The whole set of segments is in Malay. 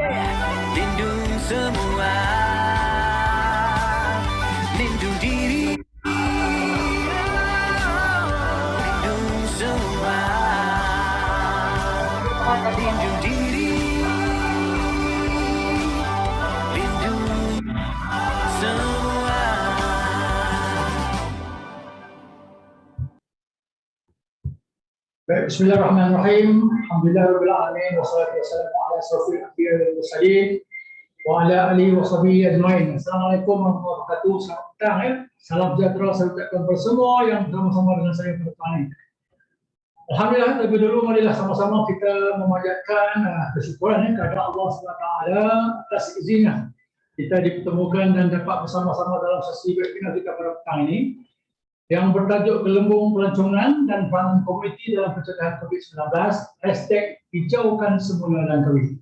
Lindung semua, lindung diri, lindung semua, lindung diri, lindung semua. Bismillahirrahmanirrahim. Alhamdulillahirabbil alamin wassalatu wassalamu ala asyrofil anbiya'i wal mursalin wa ala alihi wa sahbihi ajmain. Assalamualaikum warahmatullahi wabarakatuh. Selamat petang ya. Salam sejahtera saya ucapkan kepada semua yang bersama-sama dengan saya pada petang ini. Alhamdulillah, lebih dulu marilah sama-sama kita memanjatkan kesyukuran kepada Allah SWT atas izinnya kita dipertemukan dan dapat bersama-sama dalam sesi webinar kita pada petang ini yang bertajuk Gelembung Pelancongan dan Peranan Komuniti dalam Pencegahan COVID-19 #hijaukan semula Langkawi.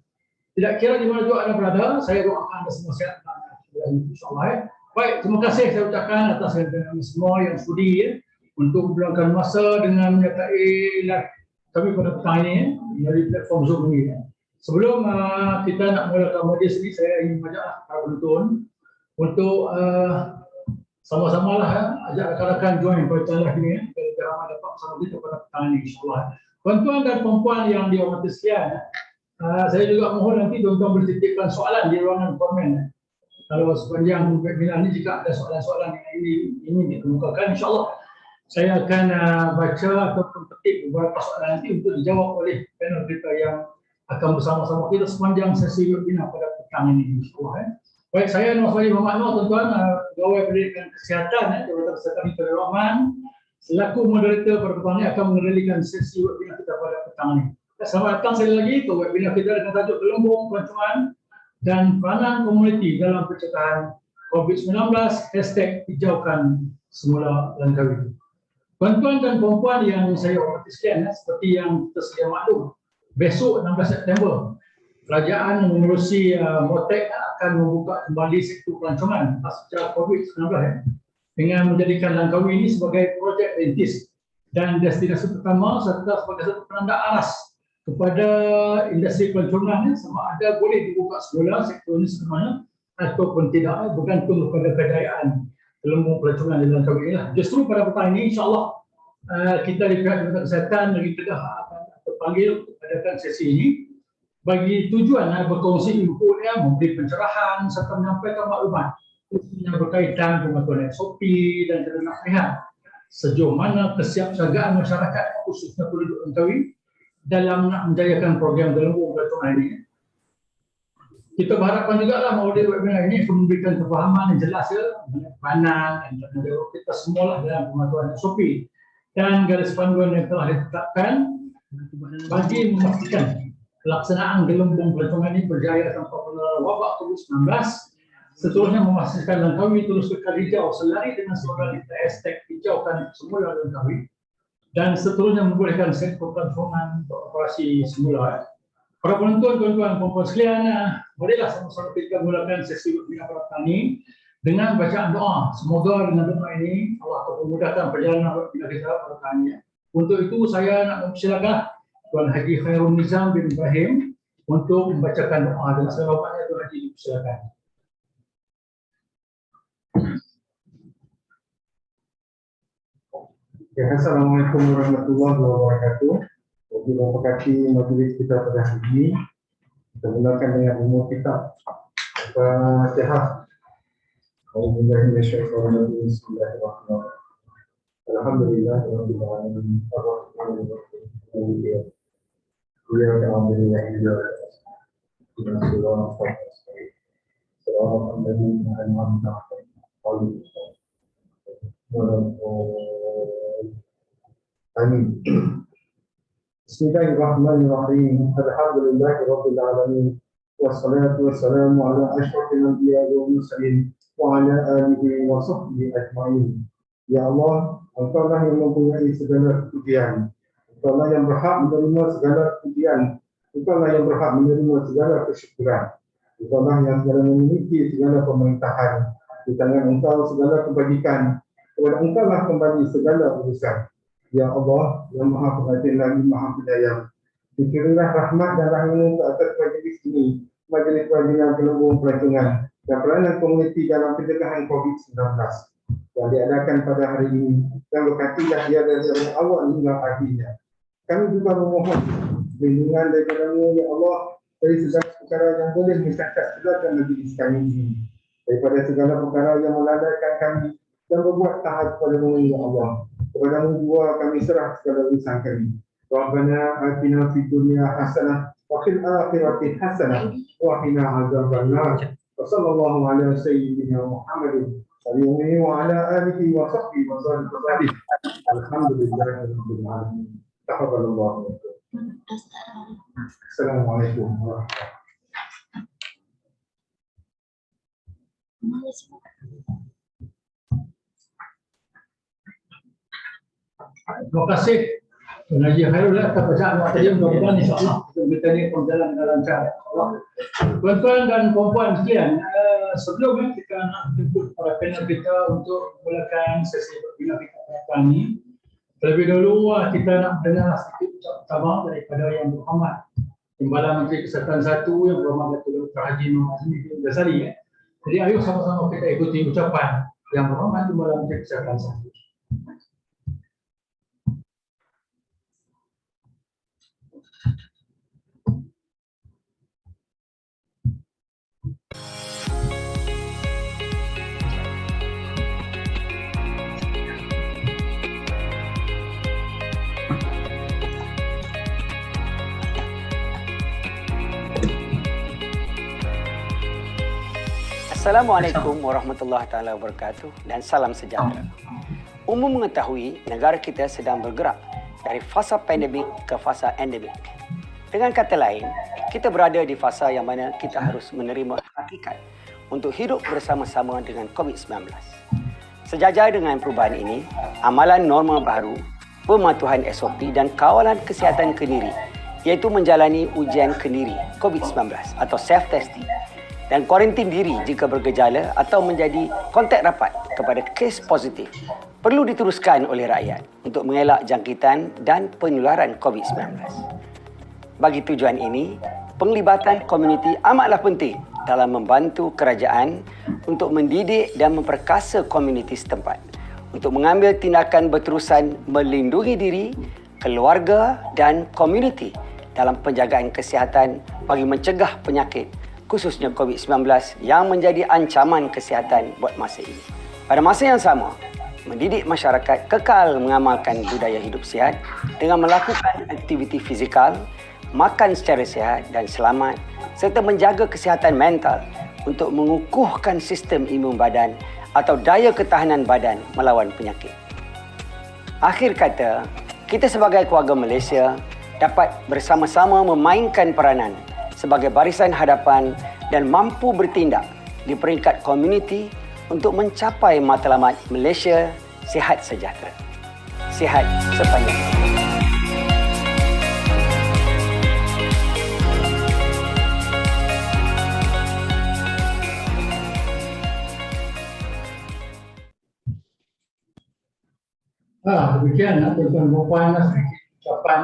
Tidak kira di mana juga Anda berada, saya doakan Anda semua sehat insyaAllah. Baik, terima kasih saya ucapkan atas semua yang sudi untuk meluangkan masa dengan menyertai live kami pada petang ini dari platform Zoom ini. Sebelum kita nak mulakan majlis ini, saya ingin mengajak para penonton untuk sama-sama lah ajak rakan-rakan join pada live ini agar ramai dapat bersama kita pada petang ini insyaAllah. Tuan-tuan dan perempuan yang dihormati sekalian, saya juga mohon nanti tuan-tuan bertitipkan soalan di ruangan komen. Kalau sepanjang webinar ini jika ada soalan-soalan yang ingin dikemukakan, insyaAllah saya akan baca ataupun petik beberapa soalan nanti untuk dijawab oleh panel kita yang akan bersama-sama kita sepanjang sesi webinar pada petang ini insyaAllah. Baik, saya Nur Fahri Muhammad Nur, tuan-tuan, Pegawai Pendidikan Kesihatan Jabatan Kesihatan Hidup Rahman, selaku moderator pada petang ini akan mengendalikan sesi webinar kita pada petang ini. Selamat datang sekali lagi ke webinar kita dengan tajuk Gelembung Pelancongan dan Peranan Komuniti dalam Pencegahan COVID-19 #hijaukan semula Langkawi. Tuan-tuan dan perempuan yang saya hormati sekalian, seperti yang tersedia maklum, besok 16 September Kerajaan mengurusi MOTEK akan membuka kembali sektor pelancongan pasca COVID-19 dengan menjadikan Langkawi ini sebagai projek rintis dan destinasi pertama serta sebagai satu penanda aras kepada industri pelancongan sama ada boleh dibuka semula sektor ini sebenarnya ataupun tidak, bergantung kepada kejayaan Gelembung Pelancongan di Langkawi ini. Justru pada petang ini insyaAllah kita di pihak Jabatan Kesihatan dari Kedah akan terpanggil untuk adakan sesi ini bagi tujuan berkongsi info memberi pencerahan serta menyampaikan maklumat yang berkaitan pengaturan SOP dan kita nak lihat sejauh mana kesiapsiagaan masyarakat khususnya penduduk Langkawi dalam nak menjayakan program Gelembung Pelancongan ini. Kita berharapkan juga lah melalui webinar ini memberikan kefahaman yang jelas mengenai peranan dan kita semualah dalam pematuhan SOP dan garis panduan yang telah ditetapkan bagi memastikan pelaksanaan Gelembung Pelancongan ini berjaya tanpa penularan wabak COVID-19. Seterusnya memastikan Langkawi terus kekal hijau selari dengan slogan kita #hijaukan semula Langkawi, dan seterusnya membolehkan sektor pelancongan beroperasi semula. Para penonton, tuan-tuan dan perempuan sekalian, marilah sama-sama kita mulakan sesi webinar pada petang ini dengan bacaan doa. Semoga dengan doa ini Allah akan memudahkan perjalanan webinar kita pada petang ini. Untuk itu saya nak mempersilakan Tuan Haji Khairul Nizam bin Ibrahim untuk membacakan doa dan selamatnya. Tuan Haji, silakan. Assalamualaikum warahmatullahi wabarakatuh. Terima kasih majlis kita pada hari ini. Kita mulakan dengan umur kitab Al-Fatihah. Bismillahirrahmanirrahim. Alhamdulillah rabbil alamin. Arrahmanirrahim. Iyyaka na'budu wa iyyaka nasta'in. Amin. Bismillahirrahmanirrahim. Alhamdulillahirabbil alamin. Wassalatu wassalamu ala asyrafil anbiya'i wal mursalin wa ala alihi wa sahbihi ajma'in. Ya Allah, Engkau-lah yang mempunyai segala pujian. Engkau-lah yang berhak menerima segala pujian. Engkau-lah yang berhak menerima segala kesyukuran. Engkau-lah yang segala memiliki segala pemerintahan. Di tangan Engkau segala kebajikan. Kepada Engkau-lah kembali segala urusan. Ya Allah, yang Maha Pengasih lagi Maha Penyayang, berikanlah rahmat dan rahmat-Mu ke atas majlis ini Majlis Pembinaan Penanggung Pelancongan dan Peranan Komuniti dalam Pencegahan COVID-19 yang diadakan pada hari ini dan berkatilah dia dari awal hingga akhirnya. Kami juga memohon perlindungan daripada-Mu, ya Allah, dari segala perkara yang boleh mencacat-cacatkan majlis kami ini, daripada segala perkara yang melandaikan kami dan berbuat taat kepada-Mu, ya Allah. Kepada-Mu jua kami serah segala urusan kami. Rabbana atina fid dunya hasanah wa fil akhirati hasanah wa qina adzabannar. Wassallallahu ala sayyidina Muhammadin wa ala alihi wa sahbihi wa sallam. Alhamdulillahirabbil alamin. Taqabbalallahu. Assalamualaikum warahmatullahi wabarakatuh. Terima kasih Haji Khairul atas bacaan tadi. Mudah-mudahan insya-Allah kita ini berjalan dengan lancar. Tuan-tuan dan puan-puan sekalian, sebelum kita nak jemput para panel kita untuk mulakan sesi berbina kita ini, terlebih dahulu kita nak dengar sedikit ucapan pertama daripada Yang Berhormat Timbalan Menteri Kesihatan 1 Yang Berhormat Datuk Dr. Haji Muhammad Azmi bin Ghazali. Jadi ayo sama-sama kita ikuti ucapan Yang Berhormat Timbalan Menteri Kesihatan 1. Assalamualaikum warahmatullahi taala wabarakatuh dan salam sejahtera. Umum mengetahui negara kita sedang bergerak dari fasa pandemik ke fasa endemik. Dengan kata lain, kita berada di fasa yang mana kita harus menerima hakikat untuk hidup bersama-sama dengan COVID-19. Sejajar dengan perubahan ini, amalan norma baru, pematuhan SOP dan kawalan kesihatan kendiri iaitu menjalani ujian kendiri COVID-19 atau self-testing dan kuarantin diri jika bergejala atau menjadi kontak rapat kepada kes positif perlu diteruskan oleh rakyat untuk mengelak jangkitan dan penularan COVID-19. Bagi tujuan ini, penglibatan komuniti amatlah penting dalam membantu kerajaan untuk mendidik dan memperkasa komuniti setempat untuk mengambil tindakan berterusan melindungi diri, keluarga dan komuniti dalam penjagaan kesihatan bagi mencegah penyakit khususnya COVID-19 yang menjadi ancaman kesihatan buat masa ini. Pada masa yang sama, mendidik masyarakat kekal mengamalkan budaya hidup sihat dengan melakukan aktiviti fizikal, makan secara sihat dan selamat serta menjaga kesihatan mental untuk mengukuhkan sistem imun badan atau daya ketahanan badan melawan penyakit. Akhir kata, kita sebagai keluarga Malaysia dapat bersama-sama memainkan peranan sebagai barisan hadapan dan mampu bertindak di peringkat komuniti untuk mencapai matlamat Malaysia sihat sejahtera. Sihat sepanjang hayat. Demikian tuan-tuan dan puan, sedikit ucapan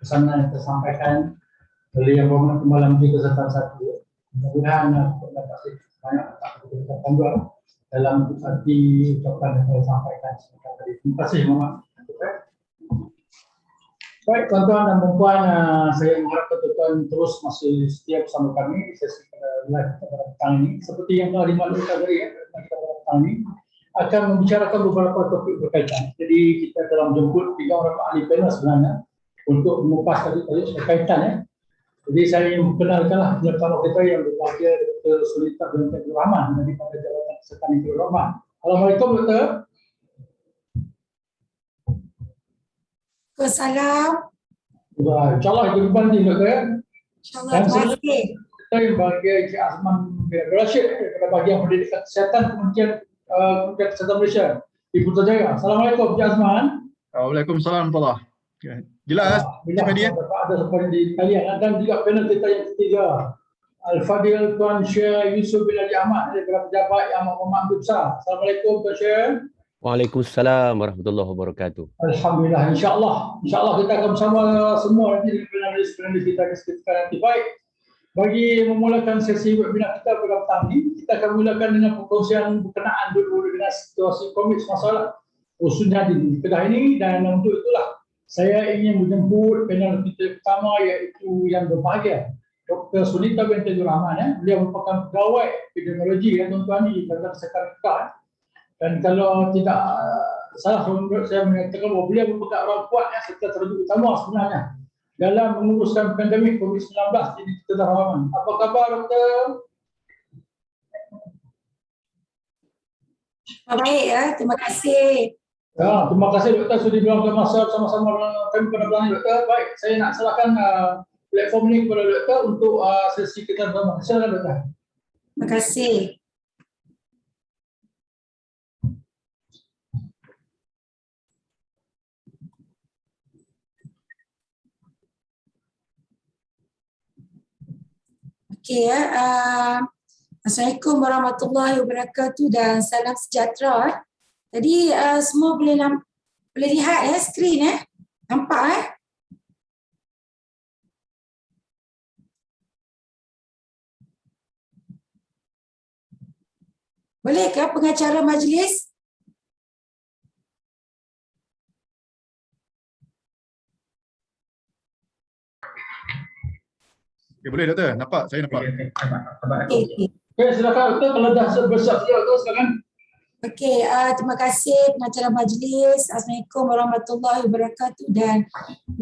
pesanan yang tersampaikan oleh Yang Berhormat Timbalan Menteri Kesihatan 1. Mudah-mudahan dapat banyak tanggung dalam arti ucapan yang saya sampaikan sebentar tadi. Terima kasih Muhammad. Baik tuan-tuan dan puan, saya mengharap tuan-tuan terus masih setia bersama kami di sesi live pada petang ini. Seperti yang telah dimaklumkan tadi kita pada petang ini akan membicarakan beberapa topik berkaitan. Jadi kita telah menjemput 3 orang ahli panel sebenarnya untuk mengupas tadi berkaitan. Jadi saya ingin memperkenalkanlah penyerta kita yang berbahagia Dr. Sulita binti Abdul Rahman daripada Jabatan Kesihatan Abdul Rahman. Assalamualaikum Dr. Waalaikumsalam. InsyaAllah itu berbanding Dr. InsyaAllah. Dan Terima kasih. kita yang bahagia Encik Azman bin Rashid daripada bahagian pendidikan kesihatan Kementerian Kesihatan Malaysia di Putrajaya. Assalamualaikum Encik Azman. Waalaikumsalam warahmatullahi wabarakatuh. Jelas, dia. Ada seperti kalian dan juga panel kita yang ketiga, Al-Fadil Tuan Syekh Yusuf bin Haji Ahmad daripada pejabat yang amat besar. Assalamualaikum Tuan Syekh. Waalaikumsalam warahmatullahi wabarakatuh. Alhamdulillah, insyaAllah kita akan bersama semua nanti dengan panelis kita di sekitar nanti. Baik, bagi memulakan sesi webinar kita pada petang ini, kita akan mulakan dengan perkongsian berkenaan dulu dengan situasi COVID masalah khususnya di Kedah ini, dan untuk itulah saya ingin menjemput panel kita pertama iaitu yang berbahagia Dr. Sunita binti Abdul Rahman. Beliau merupakan pegawai epidemiologi tuan-tuan di Kerajaan Sekretariat Kedah. Dan kalau tidak salah saya mengatakan bahawa beliau merupakan orang kuat serta terjun utama sebenarnya dalam menguruskan pandemik COVID-19 di Kedah Rahman. Apa khabar, Doktor? Baik ya, terima kasih. Ya, terima kasih Doktor sudah meluangkan masa bersama-sama dengan kami pada bulan ini, Doktor. Baik, saya nak serahkan platform ini kepada Doktor untuk sesi kita bersama. Silakan, Doktor. Terima kasih. Okey ya. Assalamualaikum warahmatullahi wabarakatuh dan salam sejahtera. Jadi semua boleh lihat skrin nampak Boleh ke pengacara majlis? Okay, boleh Doktor, nampak? Saya nampak. Okey. Okey, silakan Doktor. Kalau dah bersiap Doktor, silakan. Okey, terima kasih pengacara majlis. Assalamualaikum warahmatullahi wabarakatuh dan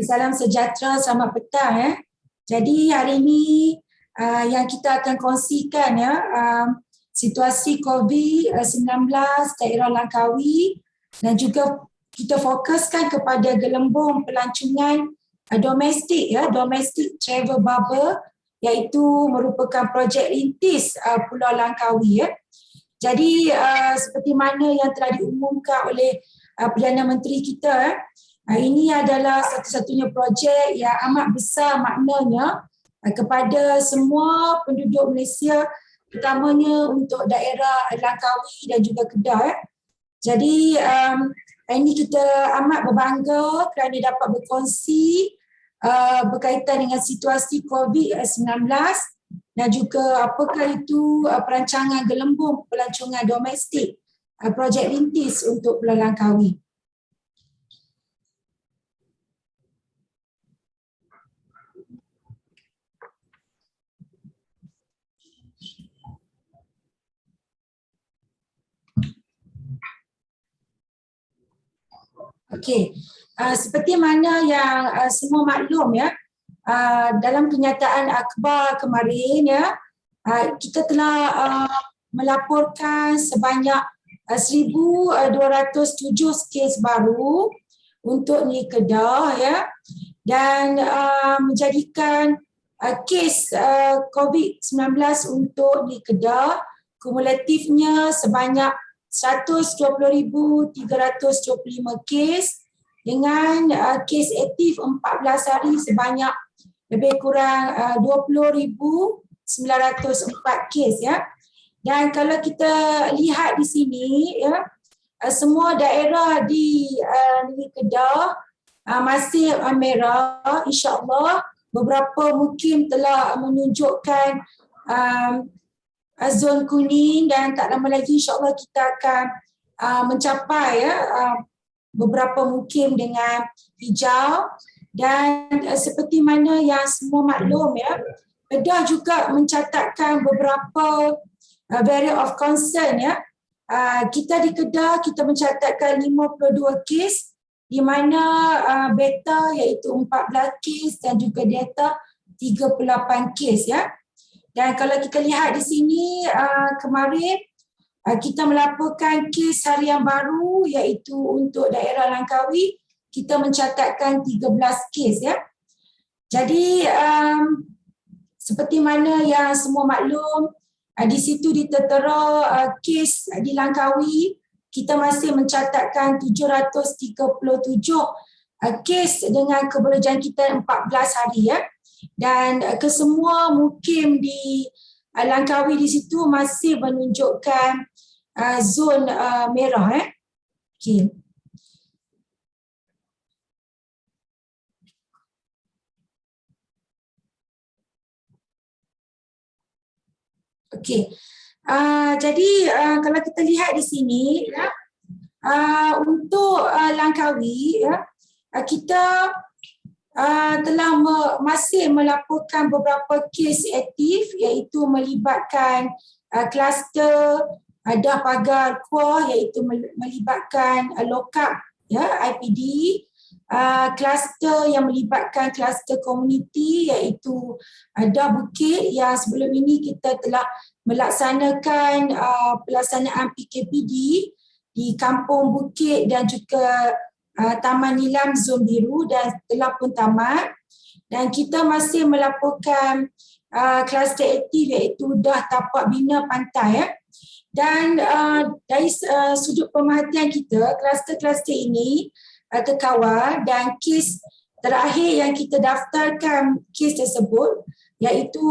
salam sejahtera, selamat petang. Jadi hari ini yang kita akan kongsikan situasi COVID-19 daerah Langkawi, dan juga kita fokuskan kepada gelembung pelancongan domestik domestic travel bubble, iaitu merupakan projek rintis Pulau Langkawi. Jadi seperti mana yang telah diumumkan oleh Perdana Menteri kita, ini adalah satu-satunya projek yang amat besar maknanya kepada semua penduduk Malaysia, terutamanya untuk daerah Langkawi dan juga Kedah. Jadi ini kita amat berbangga kerana dapat berkongsi berkaitan dengan situasi COVID-19 dan juga apakah itu perancangan gelembung pelancongan domestik projek rintis untuk Pulau Langkawi. Okey, seperti mana yang semua maklum dalam kenyataan akhbar kemarin kita telah melaporkan sebanyak 1,207 kes baru untuk negeri Kedah dan menjadikan kes COVID-19 untuk negeri Kedah kumulatifnya sebanyak 120,325 kes dengan kes aktif 14 hari sebanyak lebih kurang 20,904 kes Dan kalau kita lihat di sini semua daerah di negeri Kedah masih merah, insya-Allah. Beberapa mungkin telah menunjukkan zon kuning dan tak lama lagi insya-Allah kita akan mencapai beberapa mungkin dengan hijau. Dan seperti mana yang semua maklum Kedah juga mencatatkan beberapa variant of concern kita di Kedah kita mencatatkan 52 kes di mana beta iaitu 14 kes dan juga delta 38 kes Dan kalau kita lihat di sini kemarin kita melaporkan kes harian baru iaitu untuk daerah Langkawi kita mencatatkan 13 kes Jadi seperti mana yang semua maklum di situ ditertera kes di Langkawi kita masih mencatatkan 737 kes dengan keberjangkitan 14 hari Dan kesemua mukim di Langkawi di situ masih menunjukkan zon merah Okay. Okey. Jadi kalau kita lihat di sini ya, untuk Langkawi ya, kita telah masih melaporkan beberapa kes aktif iaitu melibatkan kluster dah pagar kuah iaitu melibatkan lokap ya IPD, kluster yang melibatkan kluster komuniti iaitu dah Bukit yang sebelum ini kita telah melaksanakan pelaksanaan PKPD di Kampung Bukit dan juga Taman Nilam Zon Biru dan telah pun tamat. Dan kita masih melaporkan kluster aktif iaitu dah tapak bina pantai ya. Dan dari sudut pemerhatian kita, kluster-kluster ini terkawal dan kes terakhir yang kita daftarkan kes tersebut iaitu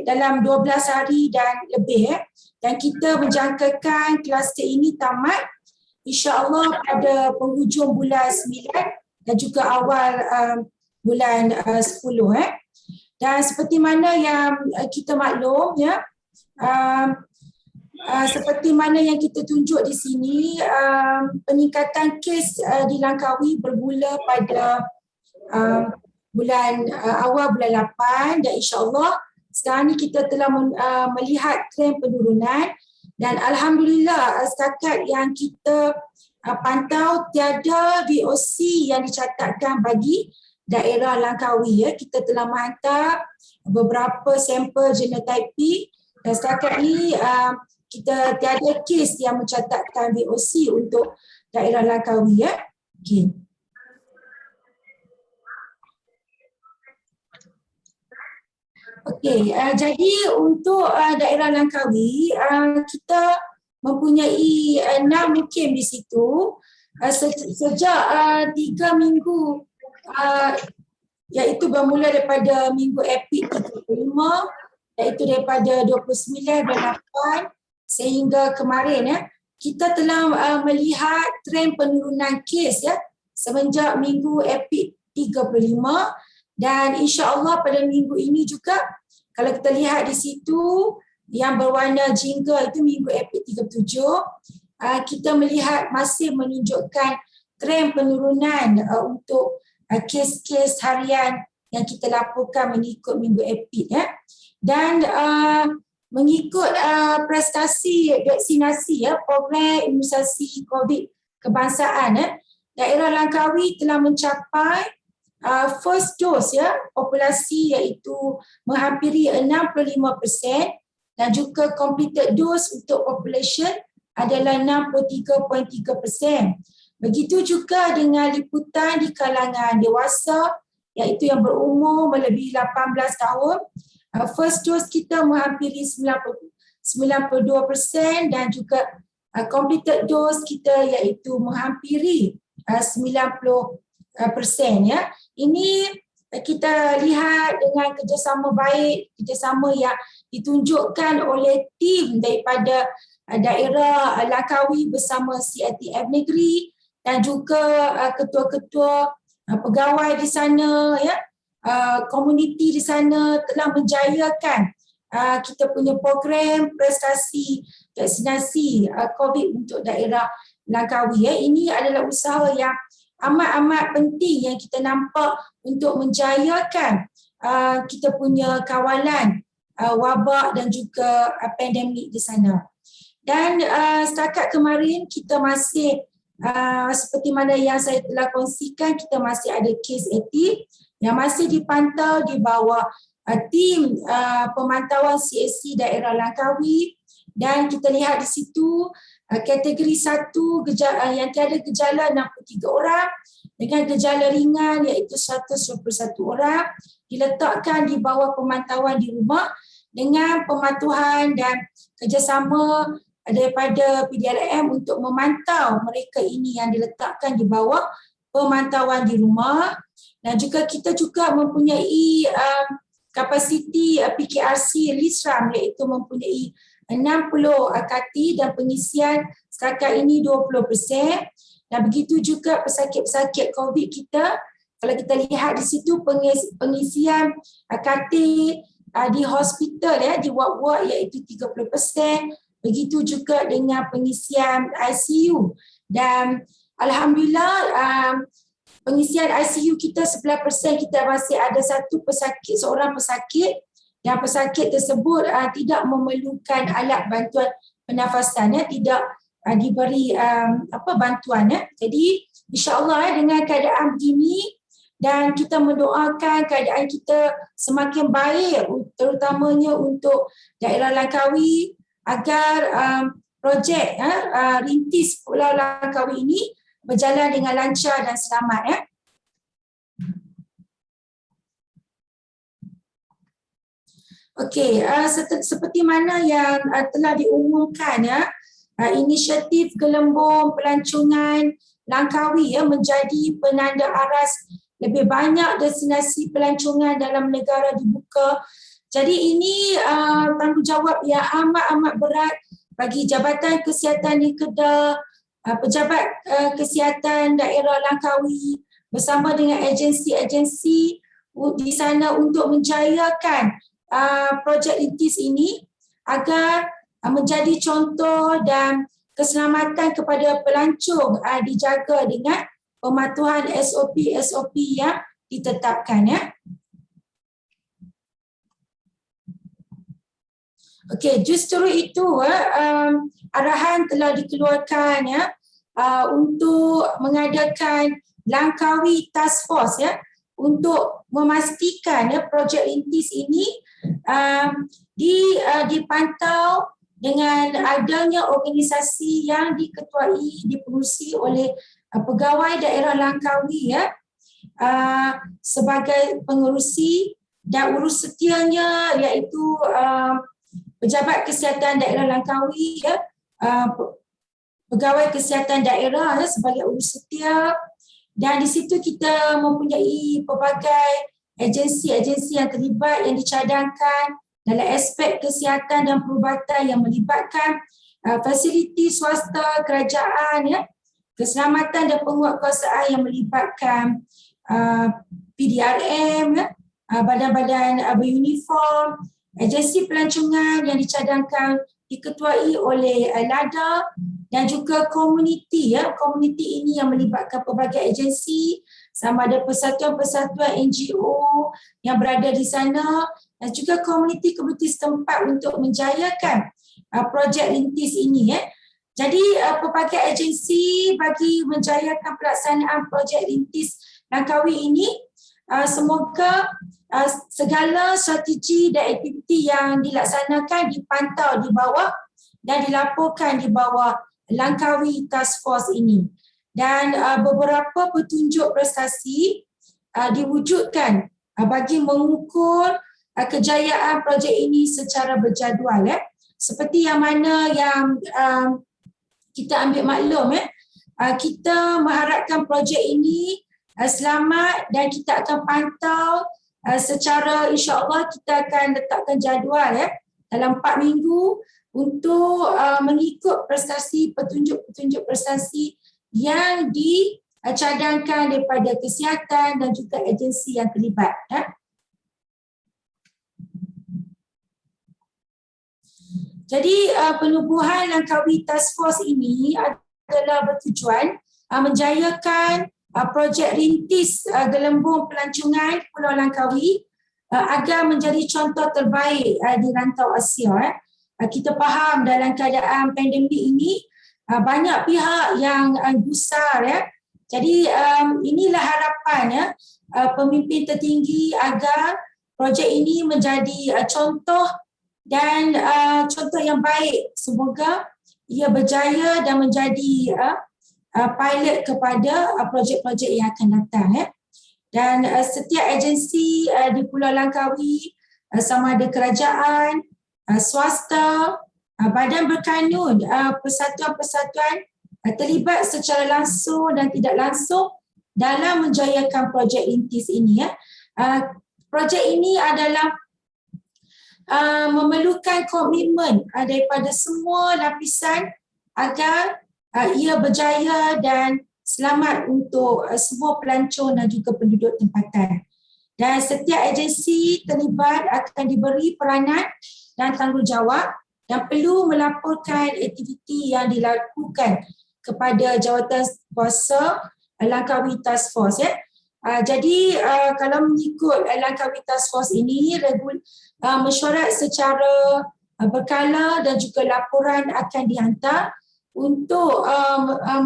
dalam 12 hari dan lebih ya. Dan kita menjangkakan kluster ini tamat insya-Allah pada penghujung bulan 9 dan juga awal bulan 10 ya. Dan seperti mana yang kita maklum ya, seperti mana yang kita tunjuk di sini, peningkatan kes di Langkawi bermula pada awal bulan 8 dan insya-Allah sekarang ni kita telah melihat trend penurunan dan alhamdulillah setakat yang kita pantau tiada VOC yang dicatatkan bagi daerah Langkawi ya. Kita telah menghantar beberapa sampel genotyping dan setakat ni kita tiada kes yang mencatatkan VOC untuk daerah Langkawi ya. Okey. Okey, jadi untuk daerah Langkawi kita mempunyai 6 mukim di situ sejak 3 minggu iaitu bermula daripada minggu Epid 35 iaitu daripada 29 bulan 8 sehingga kemarin ya, kita telah melihat trend penurunan kes ya semenjak minggu Epid 35 dan insya-Allah pada minggu ini juga kalau kita lihat di situ yang berwarna jingga itu minggu Epid 37 kita melihat masih menunjukkan trend penurunan untuk kes-kes harian yang kita laporkan mengikut minggu Epid ya. Dan mengikut prestasi vaksinasi ya, program imunisasi COVID kebangsaan ya, daerah Langkawi telah mencapai first dose ya, populasi iaitu menghampiri 65% dan juga completed dose untuk population adalah 63.3%. Begitu juga dengan liputan di kalangan dewasa iaitu yang berumur melebihi 18 tahun. First dose kita menghampiri 92% dan juga completed dose kita iaitu menghampiri 90% ya. Ini kita lihat dengan kerjasama baik, kerjasama yang ditunjukkan oleh tim daripada daerah Langkawi bersama CITF Negeri dan juga ketua-ketua pegawai di sana ya, komuniti di sana telah menjayakan kita punya program prestasi vaksinasi COVID untuk daerah Langkawi ya. Ini adalah usaha yang amat-amat penting yang kita nampak untuk menjayakan kita punya kawalan wabak dan juga pandemik di sana. Dan setakat kemarin kita masih seperti mana yang saya telah kongsikan, kita masih ada kes aktif yang masih dipantau di bawah tim pemantauan CAC daerah Langkawi dan kita lihat di situ kategori 1 yang tiada gejala 63 orang dengan gejala ringan iaitu 121 orang diletakkan di bawah pemantauan di rumah dengan pematuhan dan kerjasama daripada PDRM untuk memantau mereka ini yang diletakkan di bawah pemantauan di rumah. Dan juga kita juga mempunyai kapasiti PKRC LISRAM iaitu mempunyai 60 KT dan pengisian setakat ini 20%. Dan begitu juga pesakit-pesakit COVID kita, kalau kita lihat di situ pengisian KT di hospital di ward-ward iaitu 30%. Begitu juga dengan pengisian ICU. Dan alhamdulillah pengisian ICU kita 11%, kita masih ada seorang pesakit, dan pesakit tersebut tidak memerlukan alat bantuan pernafasan, tidak diberi bantuan. Jadi insya-Allah dengan keadaan begini, dan kita mendoakan keadaan kita semakin baik, terutamanya untuk daerah Langkawi, agar projek rintis Pulau Langkawi ini berjalan dengan lancar dan selamat. Okey, seperti mana yang telah diumumkan, inisiatif Gelembung Pelancongan Langkawi menjadi penanda aras lebih banyak destinasi pelancongan dalam negara dibuka. Jadi ini tanggungjawab yang amat berat bagi Jabatan Kesihatan di Kedah, Pejabat Kesihatan Daerah Langkawi bersama dengan agensi-agensi di sana untuk menjayakan projek rintis ini agar menjadi contoh, dan keselamatan kepada pelancong dijaga dengan pematuhan SOP yang ditetapkan. Okey, justru itu arahan telah dikeluarkan untuk mengadakan Langkawi Task Force untuk memastikan projek rintis ini dipantau dengan adanya organisasi yang diketuai, dipengurusi oleh pegawai daerah Langkawi sebagai pengerusi, dan urus setianya iaitu Pejabat Kesihatan Daerah Langkawi, Pegawai Kesihatan Daerah sebagai urus setia. Dan di situ kita mempunyai pelbagai agensi-agensi yang terlibat, yang dicadangkan dalam aspek kesihatan dan perubatan, yang melibatkan fasiliti swasta, kerajaan, keselamatan dan penguatkuasaan yang melibatkan PDRM, badan-badan beruniform, agensi pelancongan yang dicadangkan diketuai oleh LADA, dan juga komuniti. Komuniti ini yang melibatkan pelbagai agensi, sama ada persatuan-persatuan NGO yang berada di sana, dan juga komuniti-komuniti setempat untuk menjayakan projek rintis ini. Jadi pelbagai agensi bagi menjayakan pelaksanaan projek rintis Langkawi ini, semoga segala strategi dan aktiviti yang dilaksanakan dipantau di bawah dan dilaporkan di bawah Langkawi Task Force ini. Dan beberapa petunjuk prestasi diwujudkan bagi mengukur kejayaan projek ini secara berjadual. Seperti yang mana yang kita ambil maklum, kita mengharapkan projek ini selamat, dan kita akan pantau secara, insya-Allah kita akan letakkan jadual dalam 4 minggu untuk mengikut prestasi, petunjuk prestasi yang dicadangkan daripada kesihatan dan juga agensi yang terlibat. Jadi penubuhan Langkawi Task Force ini adalah bertujuan menjayakan projek rintis Gelembung Pelancongan Pulau Langkawi agar menjadi contoh terbaik di rantau Asia. Kita faham dalam keadaan pandemik ini banyak pihak yang gusar. Jadi inilah harapan pemimpin tertinggi agar projek ini menjadi contoh dan contoh yang baik. Semoga ia berjaya dan menjadi pilot kepada projek-projek yang akan datang. Dan setiap agensi di Pulau Langkawi, sama ada kerajaan, swasta, badan berkanun, persatuan-persatuan terlibat secara langsung dan tidak langsung dalam menjayakan projek rintis ini. Projek ini adalah memerlukan komitmen daripada semua lapisan agar ia berjaya dan selamat untuk semua pelancong dan juga penduduk tempatan. dan setiap agensi terlibat akan diberi peranan dan tanggungjawab dan perlu melaporkan aktiviti yang dilakukan kepada Jawatankuasa Langkawi Task Force. Jadi kalau mengikut Langkawi Task Force ini, mesyuarat secara berkala dan juga laporan akan dihantar untuk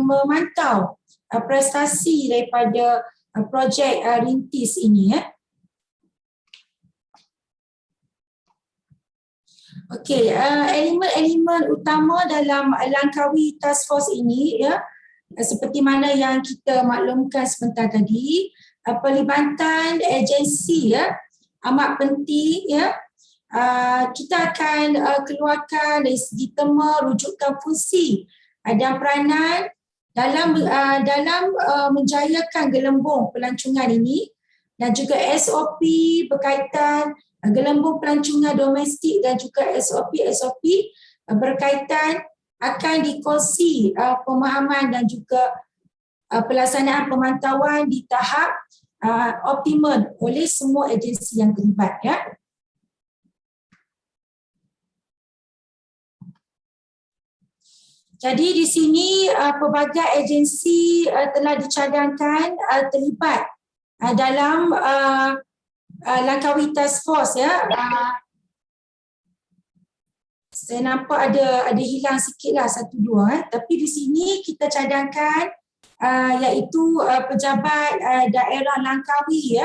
memantau prestasi daripada projek rintis ini. Okey, elemen-elemen utama dalam Langkawi Task Force ini seperti mana yang kita maklumkan sebentar tadi, pelibatan agensi amat penting kita akan keluarkan dari segi tema, rujukan fungsi dan peranan dalam menjayakan gelembung pelancongan ini dan juga SOP berkaitan gelembung pelancongan domestik dan juga SOP berkaitan akan dikongsi pemahaman dan juga pelaksanaan pemantauan di tahap optimum oleh semua agensi yang terlibat. Jadi di sini pelbagai agensi telah dicadangkan terlibat dalam Langkawi Task Force. Saya nampak ada hilang sikitlah satu dua, tapi di sini kita cadangkan iaitu pejabat daerah Langkawi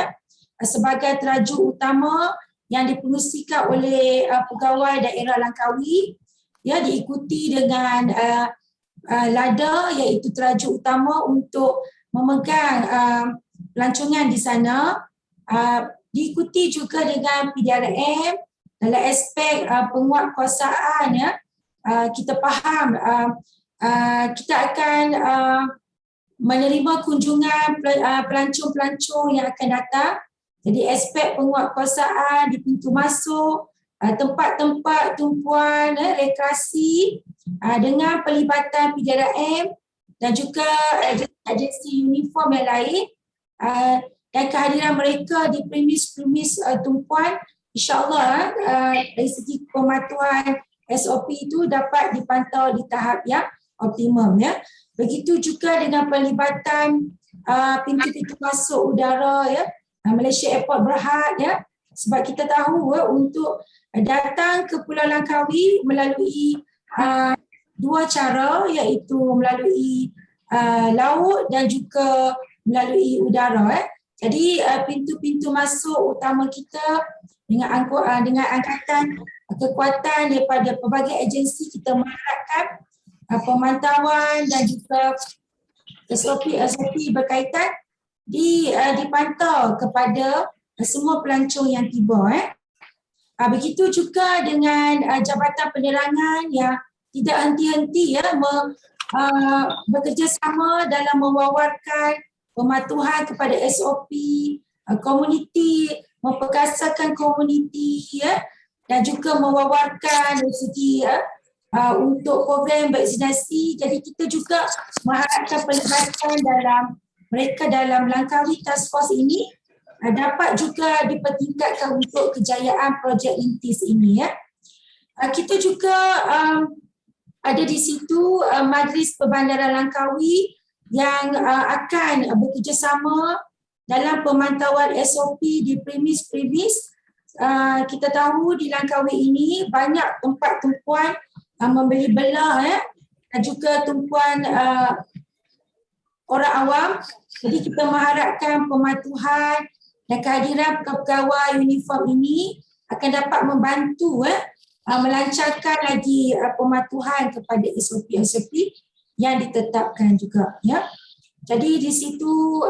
sebagai terajuk utama yang dipengerusikan oleh pegawai daerah Langkawi, diikuti dengan LADA iaitu terajuk utama untuk memegang pelancongan di sana, diikuti juga dengan PDRM dalam aspek penguatkuasaan. Kita faham kita akan menerima kunjungan pelancong-pelancong yang akan datang. Jadi aspek penguatkuasaan di pintu masuk, tempat-tempat tumpuan rekreasi dengan pelibatan PDRM dan juga agensi uniform yang lain, dan kehadiran mereka di premis-premis tumpuan, insyaAllah dari segi pematuhan SOP itu dapat dipantau di tahap yang optimum. Begitu juga dengan pelibatan pintu-pintu masuk udara Malaysia Airport Berhad, sebab kita tahu untuk datang ke Pulau Langkawi melalui dua cara, iaitu melalui laut dan juga melalui udara. Jadi pintu-pintu masuk utama kita dengan angkatan kekuatan daripada pelbagai agensi, kita mengharapkan pemantauan dan juga SOP berkaitan dipantau kepada semua pelancong yang tiba. Begitu juga dengan Jabatan Penerangan yang tidak henti-henti bekerjasama dalam mewawarkan pematuhan kepada SOP, komuniti, memperkasakan komuniti dan juga mewawarkan dari segi untuk program vaksinasi. Jadi kita juga mengharapkan pelibatan mereka dalam Langkawi Task Force ini dapat juga dipertingkatkan untuk kejayaan projek rintis ini. Kita juga ada di situ Majlis Perbandaran Langkawi yang akan bekerjasama dalam pemantauan SOP di premis-premis. Kita tahu di Langkawi ini banyak tempat tumpuan membeli belah dan juga tumpuan orang awam. Jadi kita mengharapkan pematuhan dan kehadiran pegawai uniform ini akan dapat membantu melancarkan lagi pematuhan kepada SOP yang ditetapkan juga. Jadi di situ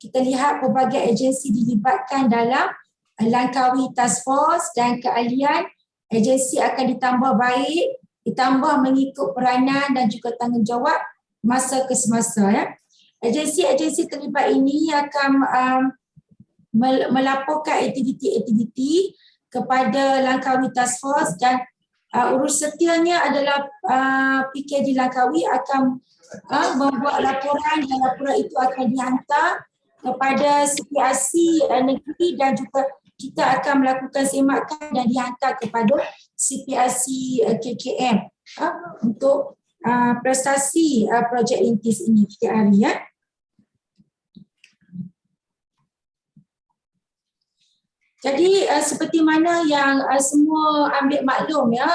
kita lihat pelbagai agensi dilibatkan dalam Langkawi Task Force dan keahlian agensi akan ditambah baik, ditambah mengikut peranan dan juga tanggungjawab masa ke semasa. Agensi-agensi terlibat ini akan melaporkan aktiviti-aktiviti kepada Langkawi Task Force dan urus setianya adalah PKD Langkawi akan membuat laporan dan laporan itu akan dihantar kepada CPRC negeri dan juga kita akan melakukan semakan dan dihantar kepada CPRC KKM untuk prestasi projek rintis ini setiap hari ya. Jadi seperti mana yang semua ambil maklum ya,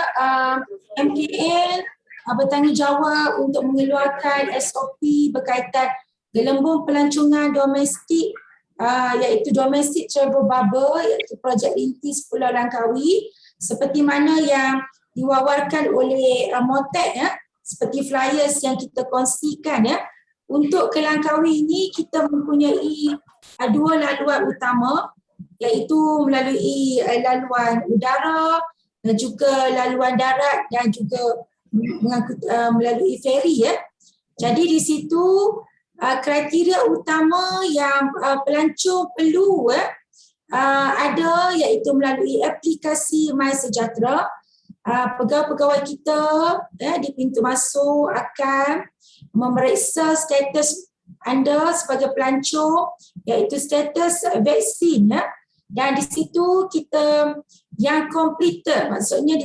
MKL bertanggungjawab untuk mengeluarkan SOP berkaitan gelembung pelancongan domestik, iaitu Domestic Travel Bubble, iaitu projek rintis Pulau Langkawi, seperti mana yang diwawarkan oleh Motek ya, seperti flyers yang kita kongsikan ya. Untuk ke Langkawi ini kita mempunyai dua laluan utama, iaitu melalui laluan udara dan juga laluan darat dan juga melalui feri ya. Jadi di situ kriteria utama yang pelancong perlu ada, iaitu melalui aplikasi MySejahtera. Pegawai-pegawai kita di pintu masuk akan memeriksa status anda sebagai pelancong, iaitu status vaksin ya. Dan di situ kita yang completed, maksudnya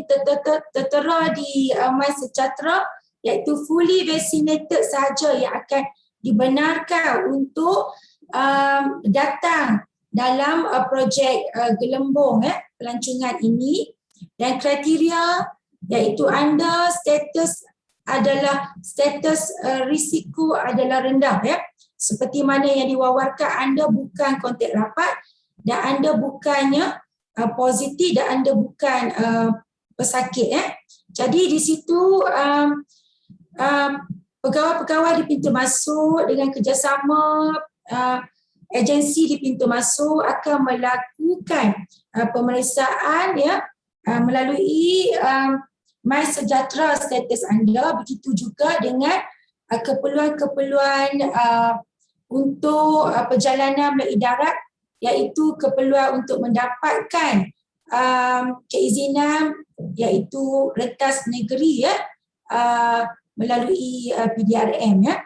tertera di MySejahtera, iaitu fully vaccinated sahaja yang akan dibenarkan untuk datang dalam projek gelembung pelancongan ini. Dan kriteria iaitu anda status adalah status risiko adalah rendah ya. Seperti mana yang diwawarkan, anda bukan kontak rapat dan anda bukannya positif dan anda bukan pesakit ya. Jadi di situ pegawai-pegawai di pintu masuk dengan kerjasama agensi di pintu masuk akan melakukan pemeriksaan ya melalui MySejahtera status anda. Begitu juga dengan keperluan-keperluan untuk perjalanan melalui darat, iaitu keperluan untuk mendapatkan keizinan iaitu rentas negeri ya melalui PDRM ya.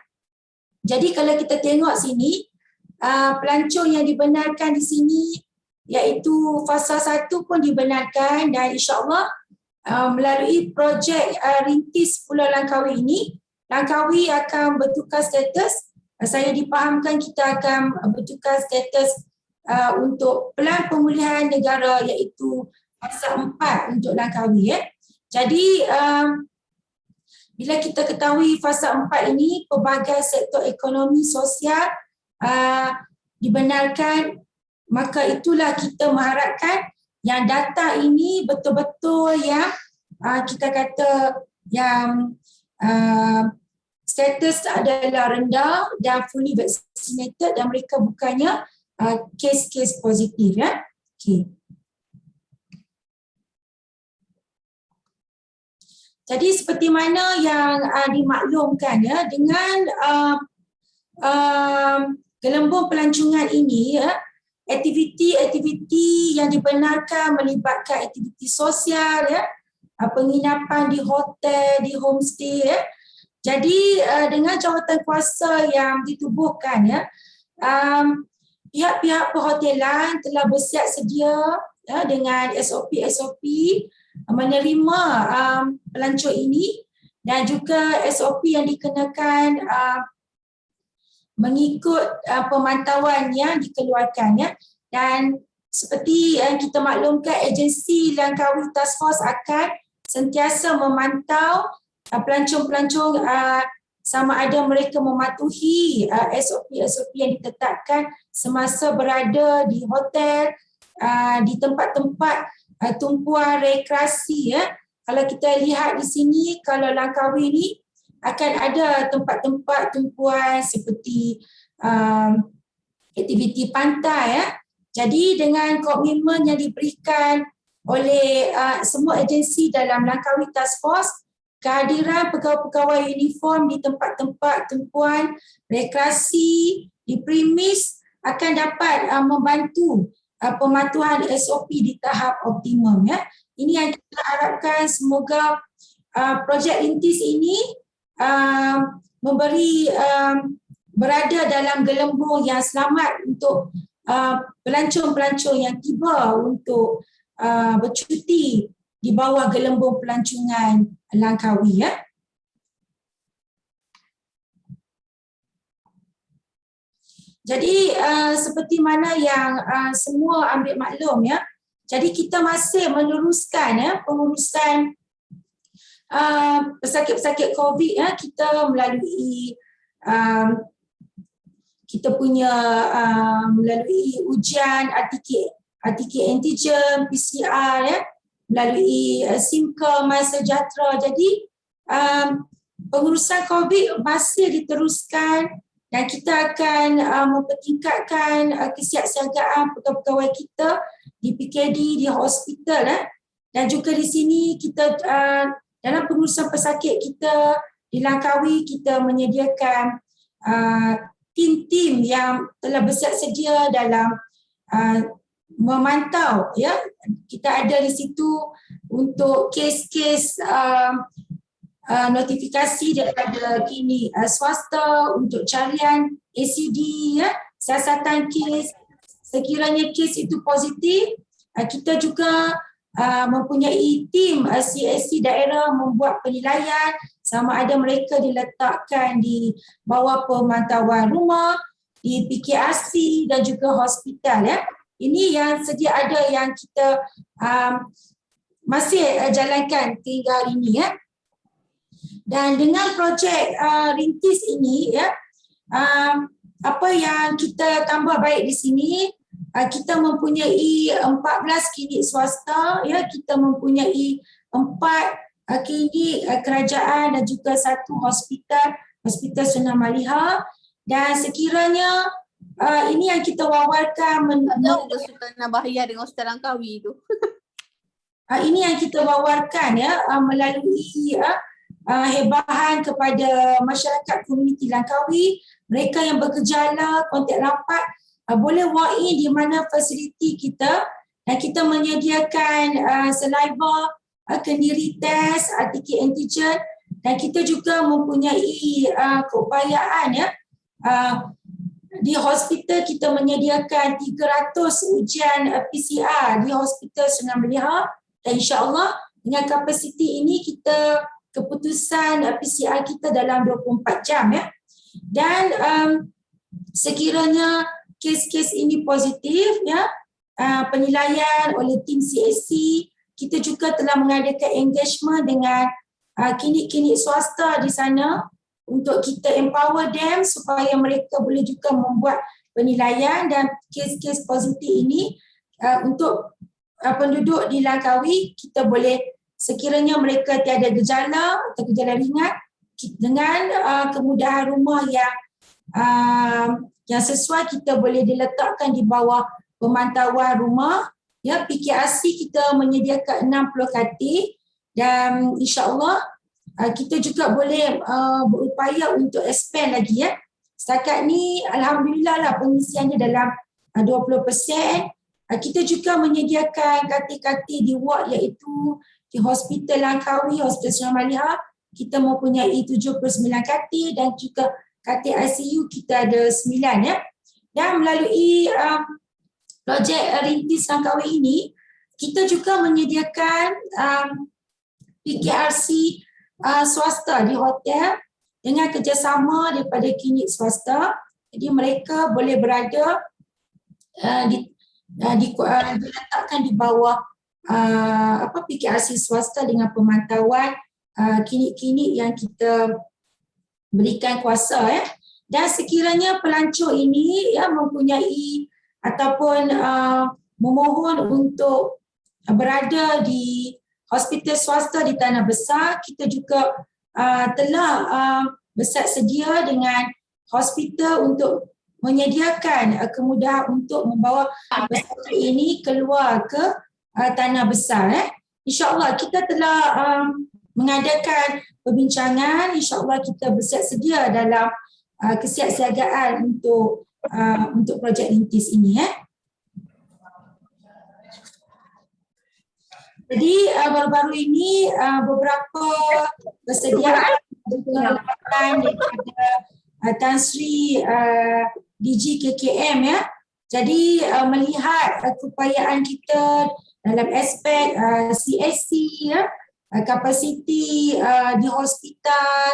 Jadi kalau kita tengok sini, pelancong yang dibenarkan di sini iaitu fasa 1 pun dibenarkan, dan insya-Allah melalui projek rintis Pulau Langkawi ini, Langkawi akan bertukar status. Saya dipahamkan kita akan bertukar status untuk pelan pemulihan negara, iaitu fasa 4 untuk Langkawi ya. Jadi bila kita ketahui fasa 4 ini, pelbagai sektor ekonomi sosial dibenarkan, maka itulah kita mengharapkan yang data ini betul-betul yang kita kata yang status adalah rendah dan fully vaccinated, dan mereka bukannya kes-kes positif ya. Okay. Jadi seperti mana yang dimaklumkan ya, dengan gelembung pelancongan ini ya, aktiviti-aktiviti yang dibenarkan melibatkan aktiviti sosial ya, penginapan di hotel, di homestay ya. Jadi dengan jawatan kuasa yang ditubuhkan ya, pihak-pihak perhotelan telah bersiap sedia ya, dengan SOP-SOP menerima pelancong ini, dan juga SOP yang dikenakan mengikut pemantauan yang dikeluarkan ya. Dan seperti yang kita maklumkan, agensi Langkawi Task Force akan sentiasa memantau pelancong-pelancong sama ada mereka mematuhi SOP-SOP yang ditetapkan semasa berada di hotel, di tempat-tempat tumpuan rekreasi ya. Kalau kita lihat di sini, kalau Langkawi ini akan ada tempat-tempat tumpuan seperti aktiviti pantai ya. Jadi dengan komitmen yang diberikan oleh semua agensi dalam Langkawi Task Force, kehadiran pegawai-pegawai uniform di tempat-tempat tumpuan rekreasi di premis akan dapat membantu pematuhan SOP di tahap optimum ya. Ini yang kita harapkan, semoga projek rintis ini memberi berada dalam gelembung yang selamat untuk pelancong-pelancong yang tiba untuk bercuti di bawah gelembung pelancongan Langkawi ya. Jadi seperti mana yang semua ambil maklum ya. Jadi kita masih meneruskan ya pengurusan pesakit-pesakit COVID ya, kita melalui kita punya melalui ujian RTK antigen, PCR ya, melalui SIMKA MySejahtera. Jadi pengurusan COVID masih diteruskan dan kita akan mempertingkatkan kesiapsiagaan pegawai-pegawai kita di PKD, di hospital dan juga di sini kita dalam pengurusan pesakit kita di Langkawi kita menyediakan tim-tim yang telah bersiap sedia dalam memantau ya. Kita ada di situ untuk kes-kes notifikasi daripada klinik swasta untuk carian ACD ya, siasatan kes. Sekiranya kes itu positif, kita juga mempunyai tim CSC daerah membuat penilaian sama ada mereka diletakkan di bawah pemantauan rumah, di PKRC dan juga hospital ya. Ini yang sedia ada yang kita masih jalankan hingga hari ini ya. Dan dengan projek rintis ini ya, apa yang kita tambah baik di sini, kita mempunyai 14 klinik swasta ya, kita mempunyai 4 klinik kerajaan dan juga 1 hospital Sungai Maliha. Dan sekiranya ini yang kita wawarkan Sultan Bahia dengan Hospital Langkawi tu. Ini yang kita wawarkan ya, melalui hebahan kepada masyarakat komuniti Langkawi, mereka yang bergejala kontak rapat boleh walk-in di mana fasiliti kita dan kita menyediakan saliva, kendiri test, RTK antigen dan kita juga mempunyai keupayaan ya. Di hospital kita menyediakan 300 ujian PCR di hospital Sungai Meliha dan insya-Allah dengan kapasiti ini kita keputusan PCR kita dalam 24 jam ya. Dan sekiranya kes-kes ini positif ya, penilaian oleh tim CSC, kita juga telah mengadakan engagement dengan klinik-klinik swasta di sana untuk kita empower them supaya mereka boleh juga membuat penilaian dan kes-kes positif ini untuk penduduk di Langkawi kita boleh sekiranya mereka tiada gejala atau gejala ringan dengan kemudahan rumah yang sesuai kita boleh diletakkan di bawah pemantauan rumah ya. PKRC kita menyediakan 60 katil dan insya-Allah kita juga boleh berupaya untuk expand lagi ya. Setakat ni alhamdulillah lah pengisiannya dalam 20%. Kita juga menyediakan katil-katil di ward iaitu di Hospital Langkawi, Hospital Sungai Maliha kita mempunyai 79 katil dan juga katil ICU kita ada 9 ya. Dan melalui projek rintis Langkawi ini kita juga menyediakan PKRC swasta di hotel dengan kerjasama daripada klinik swasta. Jadi mereka boleh berada diletakkan di bawah PKRC swasta dengan pemantauan klinik-klinik yang kita berikan kuasa ya. Dan sekiranya pelancong ini ya mempunyai ataupun memohon untuk berada di hospital swasta di Tanah Besar, kita juga telah bersiap sedia dengan hospital untuk menyediakan kemudahan untuk membawa pesakit ini keluar ke Tanah Besar. InsyaAllah kita telah mengadakan perbincangan, insyaAllah kita bersiap sedia dalam kesiapsiagaan untuk projek rintis ini. Jadi baru-baru ini beberapa persediaan daripada Tan Sri DG KKM ya. Jadi melihat keupayaan kita dalam aspek CSC ya, kapasiti di hospital,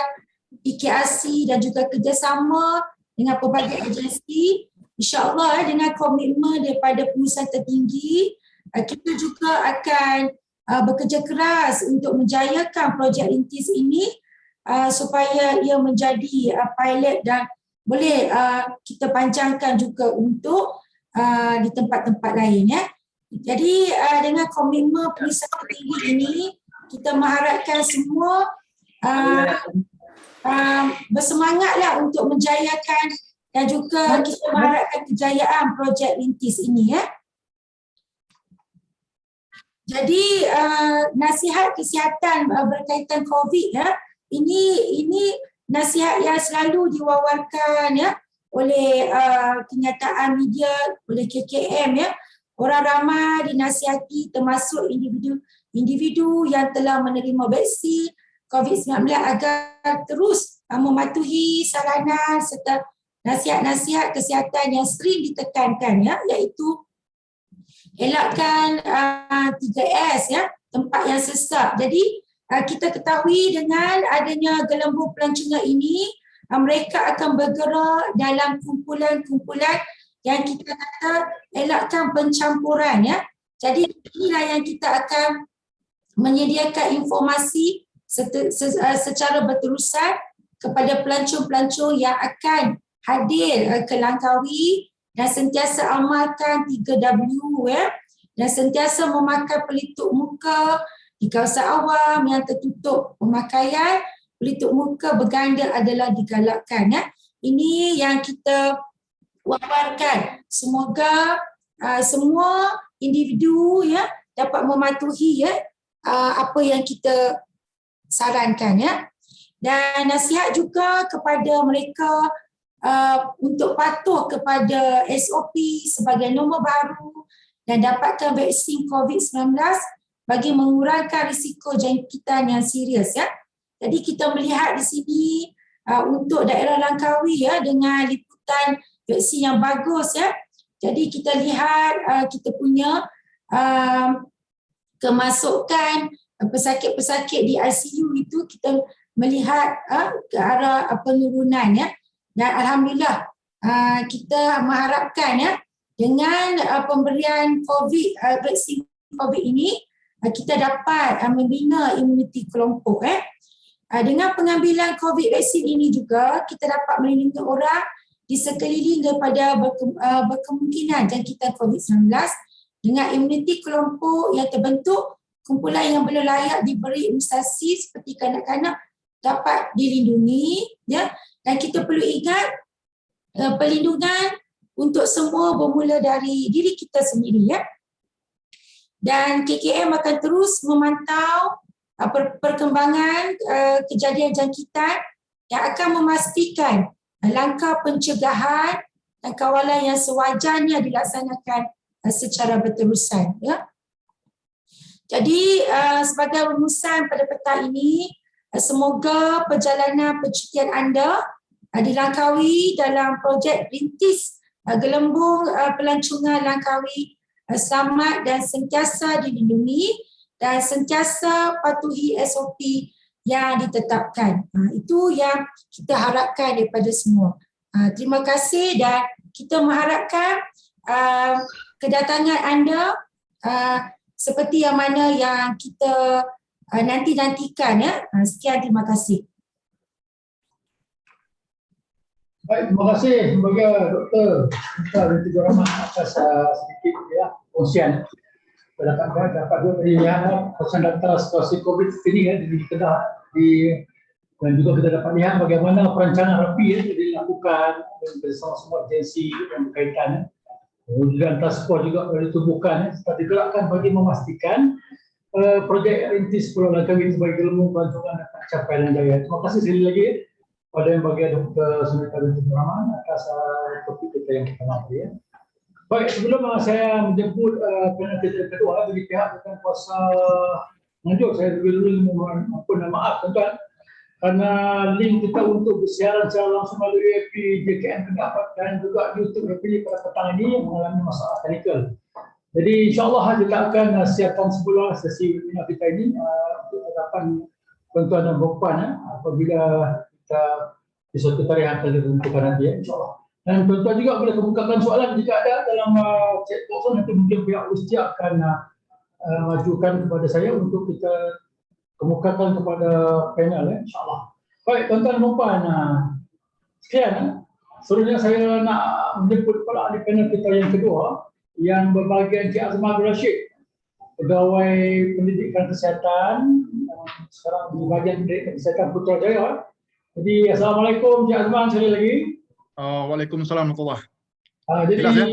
PKRC dan juga kerjasama dengan pelbagai agensi, insya-Allah dengan komitmen daripada pengurusan tertinggi, kita juga akan bekerja keras untuk menjayakan projek rintis ini supaya ia menjadi pilot dan boleh kita panjangkan juga untuk di tempat-tempat lain ya. Jadi dengan komitmen pengurusan tertinggi ini, kita mengharapkan semua bersemangatlah untuk menjayakan dan juga kita mengharapkan kejayaan projek rintis ini ya. Jadi nasihat kesihatan berkaitan COVID ya, ini nasihat yang selalu diwawarkan ya oleh kenyataan media, oleh KKM ya. Orang ramai dinasihati termasuk individu yang telah menerima vaksin COVID-19 agar terus mematuhi saranan serta nasihat-nasihat kesihatan yang sering ditekankan ya, iaitu elakkan 3S ya, tempat yang sesak. Jadi kita ketahui dengan adanya gelembung pelancongan ini, mereka akan bergerak dalam kumpulan-kumpulan yang kita kata elakkan pencampuran ya. Jadi inilah yang kita akan menyediakan informasi secara berterusan kepada pelancong-pelancong yang akan hadir ke Langkawi dan sentiasa amalkan 3W ya, dan sentiasa memakai pelitup muka di kawasan awam yang tertutup pemakaian. Pelitup muka berganda adalah digalakkan ya. Ini yang kita wawarkan. Semoga semua individu ya dapat mematuhi ya apa yang kita sarankan ya. Dan nasihat juga kepada mereka untuk patuh kepada SOP sebagai norma baru dan dapatkan vaksin COVID-19 bagi mengurangkan risiko jangkitan yang serius ya. Jadi kita melihat di sini untuk daerah Langkawi ya dengan liputan vaksin yang bagus ya. Jadi kita lihat kita punya kemasukan pesakit-pesakit di ICU itu kita melihat ke arah penurunan ya. Dan alhamdulillah kita mengharapkan ya dengan pemberian vaksin COVID ini kita dapat membina imuniti kelompok Dengan pengambilan COVID vaksin ini juga kita dapat melindungi orang di sekeliling daripada berkemungkinan jangkitan COVID-19 dengan imuniti kelompok yang terbentuk. Kumpulan yang belum layak diberi imunisasi seperti kanak-kanak dapat dilindungi ya. Dan kita perlu ingat perlindungan untuk semua bermula dari diri kita sendiri ya. Dan KKM akan terus memantau perkembangan kejadian jangkitan yang akan memastikan langkah pencegahan dan kawalan yang sewajarnya dilaksanakan secara berterusan ya. Jadi sebagai rumusan pada petang ini, semoga perjalanan percutian anda di Langkawi dalam projek rintis gelembung pelancongan Langkawi selamat dan sentiasa dilindungi dan sentiasa patuhi SOP yang ditetapkan. Itu yang kita harapkan daripada semua. Terima kasih dan kita mengharapkan kedatangan anda seperti yang mana yang kita nanti-nantikan ya. Sekian, terima kasih. Baik, terima kasih sebagai Dr. Tiga Rahmat atas sedikit ya kongsian. Dapat melihat pesan data situasi COVID ini ya di Kedah dan juga kita dapat lihat bagaimana perancangan rapi ya dilakukan bersama semua agensi yang berkaitan. Dan task force juga boleh ditubuhkan serta digerakkan bagi memastikan projek rintis Pulau Langkawi sebagai gelembung pelancongan dapat capai dengan jaya. Terima kasih sekali lagi pada yang bagian Dr. Sunita binti Rahman atas topik kita yang kita mampu ya. Baik, sebelum saya menjemput panel kita kedua dari pihak bukan kuasa menunjuk, saya dulu mohon maaf tuan-tuan. Karena link kita untuk bersiaran secara langsung melalui FB JKN terdapat dan juga YouTube FB pada petang ini mengalami masalah teknikal. Jadi insyaAllah kita akan siapkan semula sesi webinar kita ini untuk hadapan tuan-tuan dan puan apabila kita di suatu tarikh yang akan ditentukan nanti insyaAllah. Dan tuan-tuan juga boleh kemukakan soalan jika ada dalam chat box nanti mungkin pihak Ustia akan majukan kepada saya untuk kita kemukakan kepada panel insyaAllah. Baik tuan-tuan dan puan, sekian. Seterusnya saya nak menjemput kepala ahli panel kita yang kedua yang berbahagia Encik Azman Abdul Rashid, pegawai pendidikan kesihatan, sekarang di bahagian pendidikan kesihatan Putrajaya. Jadi Assalamualaikum Encik Azman sekali lagi. Waalaikumsalam warahmatullahi. Jadi Jelas, ya?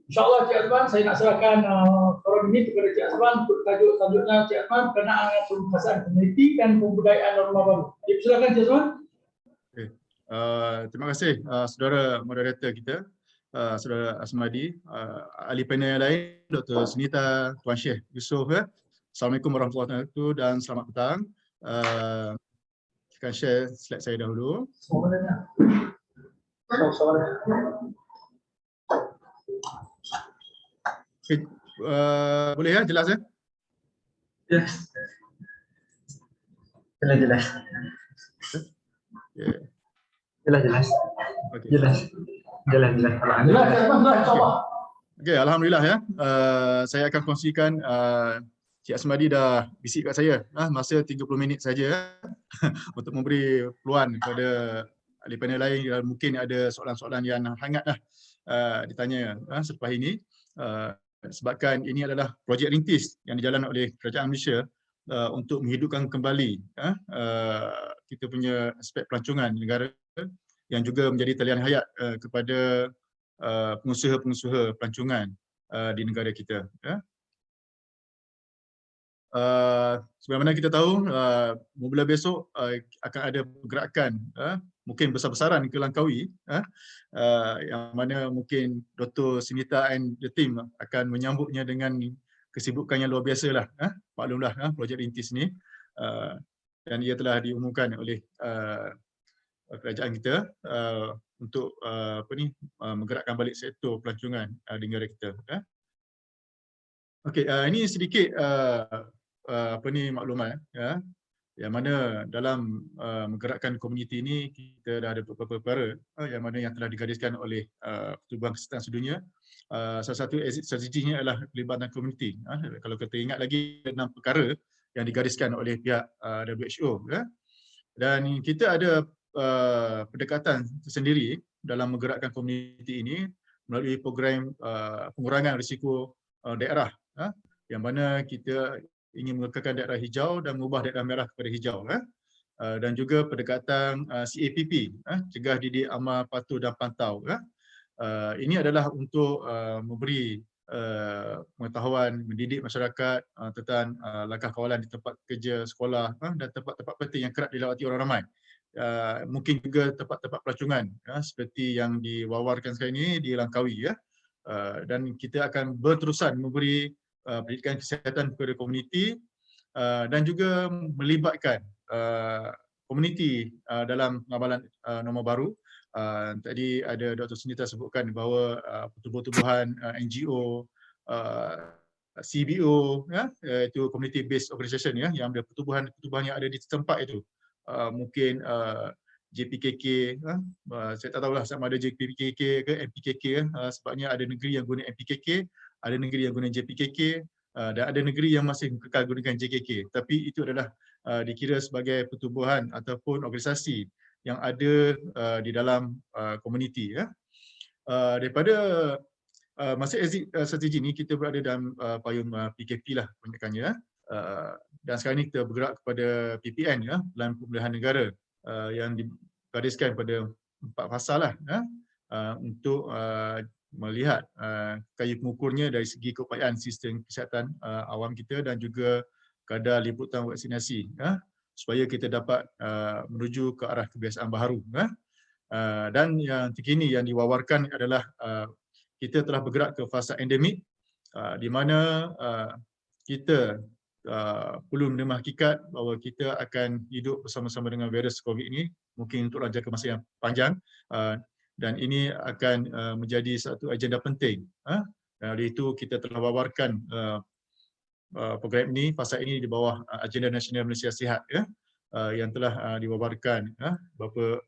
InsyaAllah Encik Azman saya nak serahkan forum ini kepada Encik Azman untuk tajuk-tajuknya Encik Azman berkenaan dengan pembahasan komuniti dan pembudayaan norma baru. Jadi silakan Encik Azman. Okay. Terima kasih saudara moderator kita, saudara Asmadi, ahli panel yang lain, Dr. Sunita, Tuan Syekh Yusof. Assalamualaikum warahmatullahi wabarakatuh dan selamat petang. Saya akan share slide saya dahulu. Okay. Boleh ya, jelas ya? Yes. Jelas. Yeah. Jelas. Okay. Jelas. Jelas Encik Azman, insyaAllah. Okay, alhamdulillah ya. Saya akan kongsikan Cik Asmadi dah bisik kat saya masa 30 minit saja untuk memberi peluang kepada ahli panel lain dan mungkin ada soalan-soalan yang hangat ditanya selepas ini. Sebabkan ini adalah projek rintis yang dijalankan oleh Kerajaan Malaysia untuk menghidupkan kembali kita punya aspek pelancongan negara yang juga menjadi talian hayat kepada pengusaha-pengusaha pelancongan di negara kita. Sebagaimana kita tahu, mula besok akan ada pergerakan mungkin besar-besaran ke Langkawi, yang mana mungkin Dr. Sunita and the team akan menyambutnya dengan kesibukan yang luar biasa lah. Maklumlah projek rintis ni, dan ia telah diumumkan oleh kerajaan kita untuk menggerakkan balik sektor pelancongan di negara kita. Okey, ini sedikit maklumat yang mana dalam menggerakkan komuniti ini kita dah ada beberapa perkara yang mana yang telah digariskan oleh Pertubuhan Kesihatan Sedunia. Salah satu exit strateginya adalah pelibatan komuniti. Kalau kita ingat lagi 6 perkara yang digariskan oleh pihak WHO, dan kita ada pendekatan tersendiri dalam menggerakkan komuniti ini melalui program pengurangan risiko daerah, yang mana kita ingin mengekalkan daerah hijau dan mengubah daerah merah kepada hijau, dan juga pendekatan CAPP, cegah, didik, amal, patuh dan pantau. Ini adalah untuk memberi pengetahuan, mendidik masyarakat tentang langkah kawalan di tempat kerja, sekolah dan tempat-tempat penting yang kerap dilawati orang ramai. Mungkin juga tempat-tempat pelancongan seperti yang diwawarkan sekarang ini di Langkawi, dan kita akan berterusan memberi pendidikan kesihatan kepada komuniti dan juga melibatkan komuniti dalam pengabalan norma baru. Tadi ada Dr. Sunita sebutkan bahawa pertubuhan-pertubuhan NGO, CBO, itu community based organisation yang ada pertubuhan-pertubuhan yang ada di tempat itu. Mungkin JPKK, saya tak tahulah sama ada JPKK ke MPKK, sebabnya ada negeri yang guna MPKK, ada negeri yang guna JPKK, dan ada negeri yang masih kekal gunakan JKK. Tapi itu adalah dikira sebagai pertubuhan ataupun organisasi yang ada di dalam komuniti. Daripada masa exit strategi ini kita berada dalam payung PKP lah kebanyakannya. Dan sekarang ini kita bergerak kepada PPN, Pelan Pemulihan Negara, yang digariskan pada 4 fasa lah, untuk melihat kaya pengukurnya dari segi keupayaan sistem kesihatan awam kita dan juga kadar liputan vaksinasi, supaya kita dapat menuju ke arah kebiasaan baharu. Dan yang terkini yang diwawarkan adalah kita telah bergerak ke fasa endemik, di mana kita perlu menerima hakikat bahawa kita akan hidup bersama-sama dengan virus COVID ini mungkin untuk jangka masa yang panjang, dan ini akan menjadi satu agenda penting. Oleh itu kita telah wawarkan program ini, fasa ini di bawah Agenda Nasional Malaysia Sihat yang telah diwawarkan bapa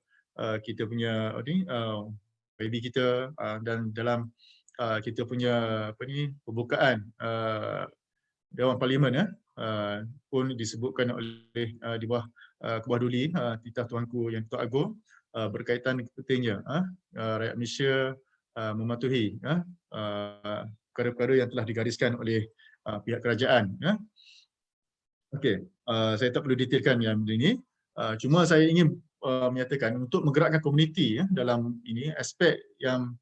kita punya baby kita, dan dalam kita punya pembukaan Dewan Parlimen pun disebutkan oleh di bawah Kubah Duli titah tuanku Yang Ketua Agong berkaitan pentingnya rakyat Malaysia mematuhi perkara-perkara yang telah digariskan oleh pihak kerajaan. Okey, saya tak perlu detailkan yang ini. Cuma saya ingin menyatakan untuk menggerakkan komuniti dalam ini, aspek yang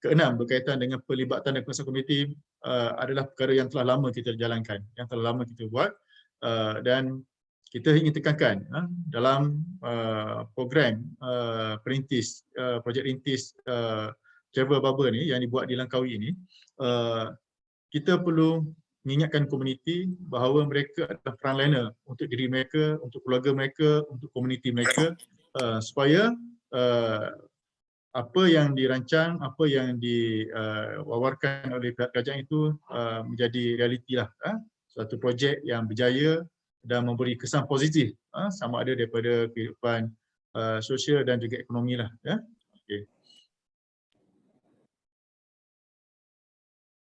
keenam berkaitan dengan pelibatan dan penguasaan komuniti adalah perkara yang telah lama kita jalankan, yang telah lama kita buat, dan kita ingin tekankan dalam program perintis, projek rintis travel bubble ni yang dibuat di Langkawi ini, kita perlu mengingatkan komuniti bahawa mereka adalah frontliner untuk diri mereka, untuk keluarga mereka, untuk komuniti mereka, supaya apa yang dirancang, apa yang diwawarkan oleh pihak kerajaan itu menjadi realiti lah. Suatu projek yang berjaya dan memberi kesan positif sama ada daripada kehidupan sosial dan juga ekonomi lah. Okay.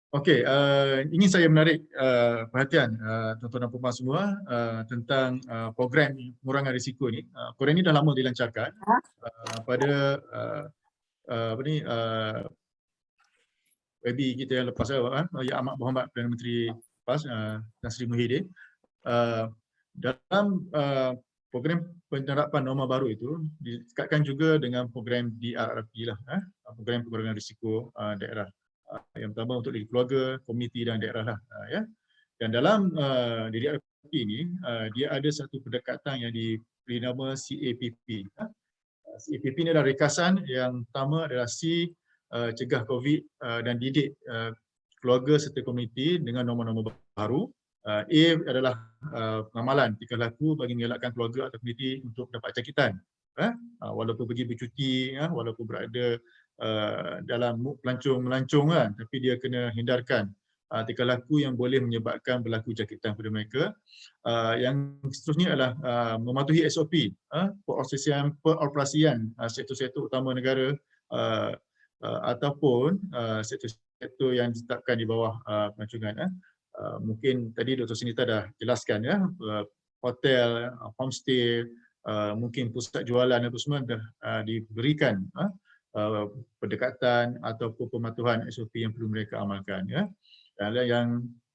Okey, ingin saya menarik perhatian tuan-tuan dan puan semua tentang program pengurangan risiko ni. Program ini dah lama dilancarkan pada WB kita yang lepas, Yang Amat Berhormat Perdana Menteri lepas, Tan Sri Muhyiddin. Dalam program penerapan norma baru itu dikatkan juga dengan program DRRP lah, program pengurangan risiko daerah. Yang pertama untuk diri keluarga, komuniti dan daerah lah. Dan dalam DRRP ini dia ada satu pendekatan yang diberi nama CAPP. CAPP ini adalah rekasan. Yang pertama adalah C, cegah COVID dan didik keluarga serta komuniti dengan norma-norma baru. A adalah pengamalan tingkah laku bagi mengelakkan keluarga atau komuniti untuk dapat jangkitan. Walaupun pergi bercuti, walaupun berada dalam mood melancong kan, tapi dia kena hindarkan tingkah laku yang boleh menyebabkan berlaku jangkitan pada mereka. Yang seterusnya adalah mematuhi SOP, peroperasian sektor-sektor utama negara ataupun sektor-sektor yang ditetapkan di bawah pelancongan. Mungkin tadi Dr. Sinita dah jelaskan hotel, homestay, mungkin pusat jualan itu semua dah diberikan pendekatan ataupun pematuhan SOP yang perlu mereka amalkan. Dan yang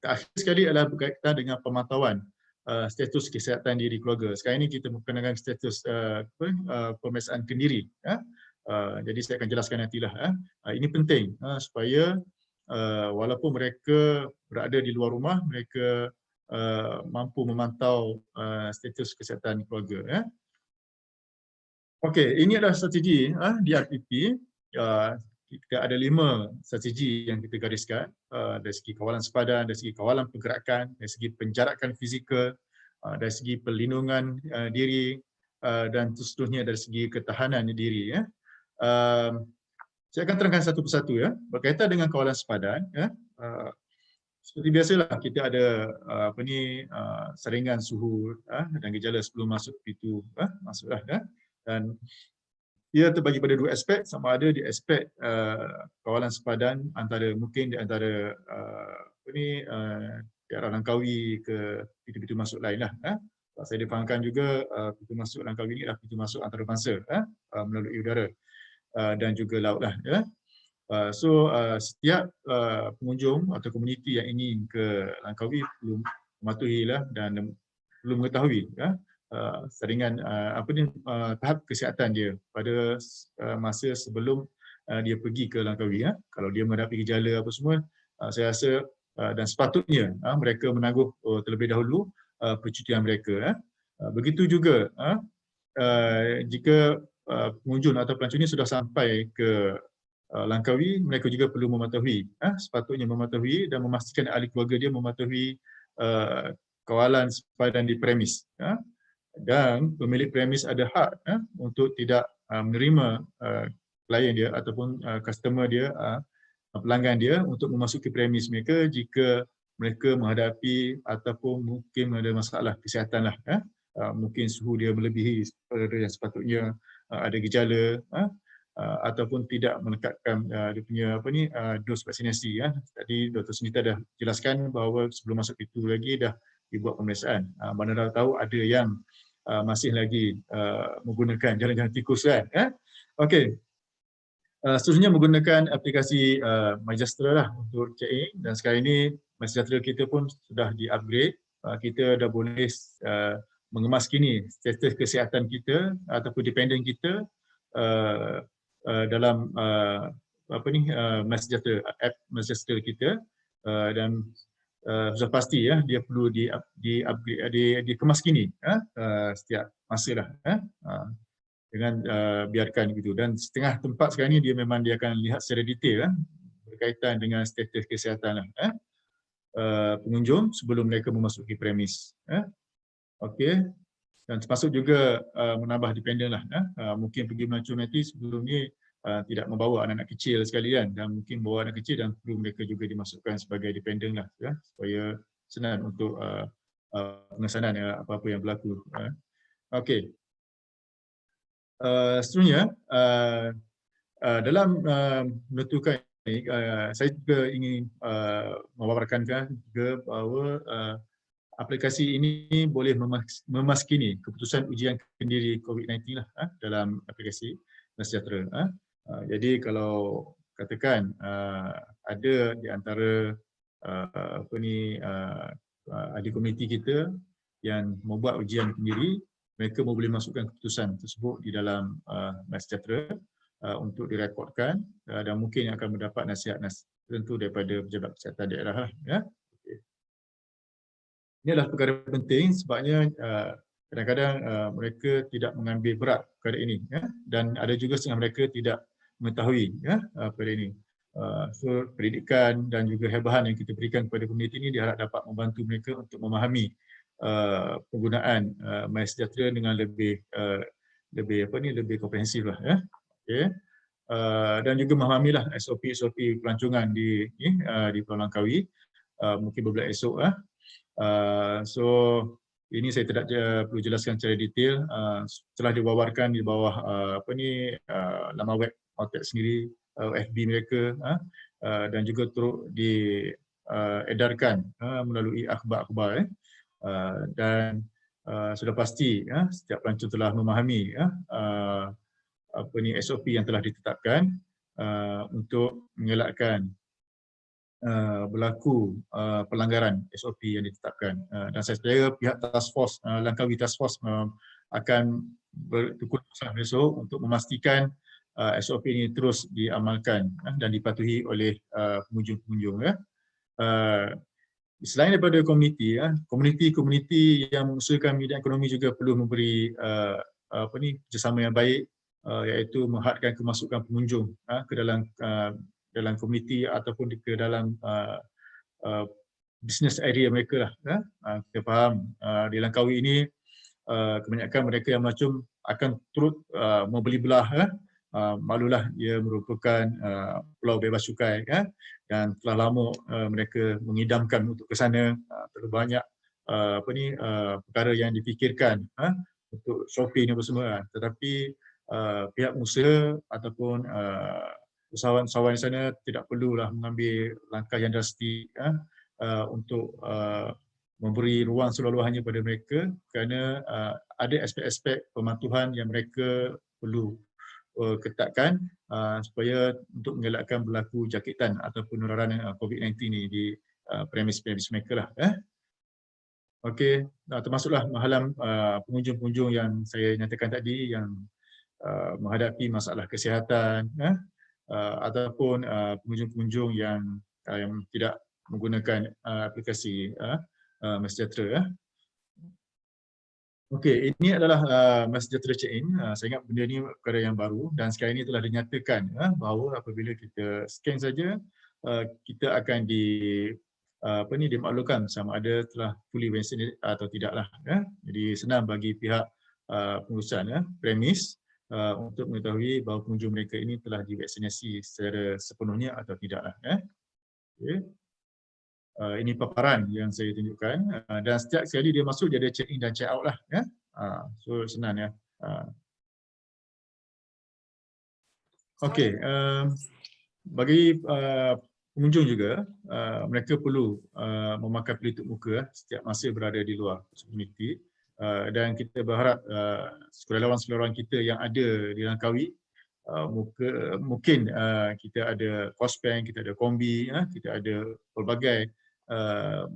terakhir sekali adalah berkaitan dengan pemantauan status kesihatan diri keluarga. Sekarang ini kita menggunakan status pemeriksaan kendiri. Jadi saya akan jelaskan nantilah. Ini penting supaya walaupun mereka berada di luar rumah, mereka mampu memantau status kesihatan keluarga. Okey, ini adalah strategi DRPP. Kita ada 5 strategi yang kita gariskan dari segi kawalan sepadan, dari segi kawalan pergerakan, dari segi penjarakan fizikal, dari segi perlindungan diri, dan seterusnya dari segi ketahanan diri. Saya akan terangkan satu persatu berkaitan dengan kawalan sepadan. Seperti biasalah kita ada saringan suhu dan gejala sebelum masuk pintu masuklah. Dan ia terbagi pada 2 aspek, sama ada di aspek kawalan sepadan mungkin di antara daerah Langkawi ke pintu-pintu masuk lain lah. Saya difahamkan juga pintu masuk Langkawi ini adalah pintu masuk antarabangsa melalui udara dan juga laut lah. Setiap pengunjung atau komuniti yang ingin ke Langkawi perlu mematuhilah dan perlu mengetahui saringan tahap kesihatan dia pada masa sebelum dia pergi ke Langkawi. Kalau dia menghadapi gejala apa semua, saya rasa dan sepatutnya mereka menangguh terlebih dahulu percutian mereka. Begitu juga jika pengunjung atau pelancong ini sudah sampai ke Langkawi, mereka juga perlu mematuhi, sepatutnya mematuhi dan memastikan ahli keluarga dia mematuhi kawalan sempadan di premis. Dan pemilik premis ada hak untuk tidak menerima klien dia ataupun customer dia, pelanggan dia untuk memasuki premis mereka jika mereka menghadapi ataupun mungkin ada masalah kesihatan lah. Mungkin suhu dia melebihi daripada yang sepatutnya, ada gejala, ataupun tidak menekatkan dia punya dos vaksinasi. Tadi Dr. Sunita dah jelaskan bahawa sebelum masuk itu lagi dah dibuat pemeriksaan. Mana dah tahu ada yang masih lagi menggunakan jalan-jalan tikus kan. Okey. Seterusnya menggunakan aplikasi MySejahtera lah untuk check-in, dan sekarang ini MySejahtera kita pun sudah di-upgrade. Kita dah boleh mengemas kini status kesihatan kita ataupun dependent kita dalam MySejahtera, app MySejahtera kita, dan sudah pasti dia perlu dikemas kini setiap masa lah. Dengan biarkan gitu, dan setengah tempat sekarang ni dia akan lihat secara detail berkaitan dengan status kesihatan pengunjung sebelum mereka memasuki premis. Okey, dan termasuk juga menambah dependent lah. Mungkin pergi melancong nanti sebelum ni tidak membawa anak-anak kecil sekalian, dan mungkin bawa anak kecil dan perlu mereka juga dimasukkan sebagai dependent lah, supaya senang untuk pengesanan apa-apa yang berlaku. Okey. Seterusnya, dalam menentukan ini, saya juga ingin memaparkan juga bahawa aplikasi ini boleh memaskini keputusan ujian kendiri COVID-19 lah dalam aplikasi MySejahtera. Jadi kalau katakan ada di antara ahli komuniti kita yang membuat ujian kendiri, mereka boleh masukkan keputusan tersebut di dalam MySejahtera untuk direkodkan, dan mungkin akan mendapat nasihat tertentu daripada pejabat kesihatan daerah lah. Okay. Ini adalah perkara penting sebabnya kadang-kadang mereka tidak mengambil berat perkara ini, dan ada juga setengah mereka tidak mengetahui perkara ini. So pendidikan dan juga hebahan yang kita berikan kepada komuniti ini diharap dapat membantu mereka untuk memahami penggunaan MySejahtera dengan lebih komprehensif lah. Okay. Dan juga memahamilah SOP pelancongan di Pulau Langkawi, mungkin beberapa esok. So ini saya tidak perlu jelaskan secara detail, telah diwawarkan di bawah laman web Autek sendiri, FB mereka, dan juga turut diedarkan melalui akhbar-akhbar. Dan sudah pasti setiap pelancong telah memahami SOP yang telah ditetapkan untuk mengelakkan berlaku pelanggaran SOP yang ditetapkan. Dan saya percaya pihak Task Force, Langkawi Task Force akan bertukar usaha besok untuk memastikan SOP ini terus diamalkan dan dipatuhi oleh pengunjung-pengunjung. Selain daripada komuniti yang mengusahakan bidang ekonomi juga perlu memberi kerjasama yang baik, iaitu menghadkan kemasukan pengunjung ke dalam komuniti ataupun ke dalam business area mereka lah. Kita faham di Langkawi ini kebanyakan mereka yang melancong akan turut membeli belah. Malulah ia merupakan pulau bebas cukai, dan telah lama mereka mengidamkan untuk ke sana. Terlalu banyak perkara yang dipikirkan untuk shopping apa semua, tetapi pihak usaha ataupun usahawan-usahawan di sana tidak perlulah mengambil langkah yang drastik untuk memberi ruang seluas-luasnya pada mereka, kerana ada aspek-aspek pematuhan yang mereka perlu ketatkan supaya untuk mengelakkan berlaku jangkitan atau penularan COVID-19 ni di premis-premis mereka lah. Okey, termasuklah menghalang pengunjung-pengunjung yang saya nyatakan tadi yang menghadapi masalah kesihatan, ataupun pengunjung-pengunjung yang tidak menggunakan aplikasi MySejahtera. Okey, ini adalah MySejahtera Check-in. Saya ingat benda ni perkara yang baru, dan sekarang ini telah dinyatakan bahawa apabila kita scan saja, kita akan dimaklumkan sama ada telah fully vaccinated atau tidaklah. Jadi senang bagi pihak pengurusan premis untuk mengetahui bahawa pengunjung mereka ini telah divaksinasi secara sepenuhnya atau tidaklah. Okay. Ini paparan yang saya tunjukkan, dan setiap sekali dia masuk dia ada check in dan check out lah. So senang ya. Okey, bagi pengunjung juga, mereka perlu memakai pelitup muka setiap masa berada di luar komuniti, dan kita berharap sukarelawan-sukarelawan kita yang ada di Langkawi, mungkin kita ada Kospen, kita ada Kombi, kita ada pelbagai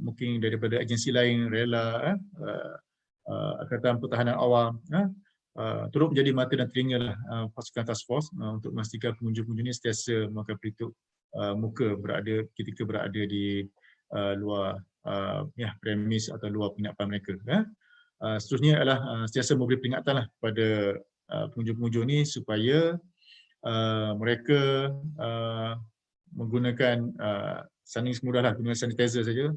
mungkin daripada agensi lain, rela, Angkatan Pertahanan Awam, turut menjadi mata dan telinga lah pasukan task force untuk memastikan pengunjung-pengunjung ini sentiasa memakai pelitup muka ketika berada di luar premis atau luar penginapan mereka. Seterusnya adalah sentiasa memberi peringatan lah kepada pengunjung-pengunjung ini supaya mereka menggunakan saling semudah lah, guna sanitizer saja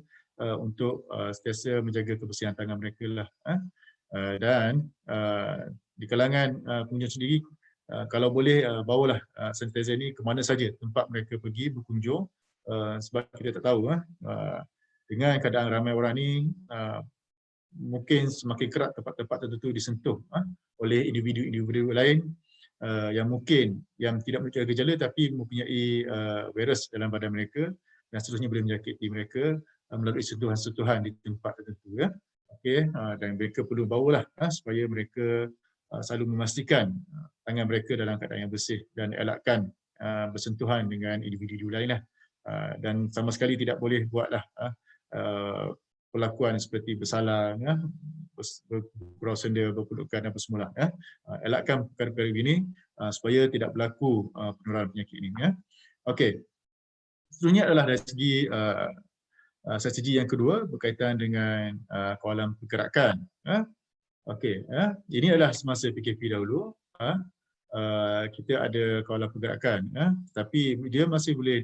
untuk sentiasa menjaga kebersihan tangan mereka lah. Dan di kalangan pengunjung sendiri, kalau boleh bawalah sanitizer ini ke mana saja tempat mereka pergi berkunjung, sebab kita tak tahu dengan keadaan ramai orang ni mungkin semakin kerap tempat-tempat tertentu disentuh oleh individu-individu lain yang mungkin tidak mempunyai gejala tapi mempunyai virus dalam badan mereka dan seterusnya boleh menjangkiti mereka melalui sentuhan-sentuhan di tempat tertentu. Okey, dan mereka perlu bawalah supaya mereka selalu memastikan tangan mereka dalam keadaan yang bersih dan elakkan bersentuhan dengan individu lain lah. Dan sama sekali tidak boleh buatlah perlakuan seperti bersalah, bergurau senda, berpelukan apa semula. Elakkan perkara-perkara begini supaya tidak berlaku penularan penyakit ini. Okey. Seterusnya adalah dari segi strategi yang kedua berkaitan dengan kawalan pergerakan. Okey, ini adalah semasa PKP dahulu. Kita ada kawalan pergerakan, tapi dia masih boleh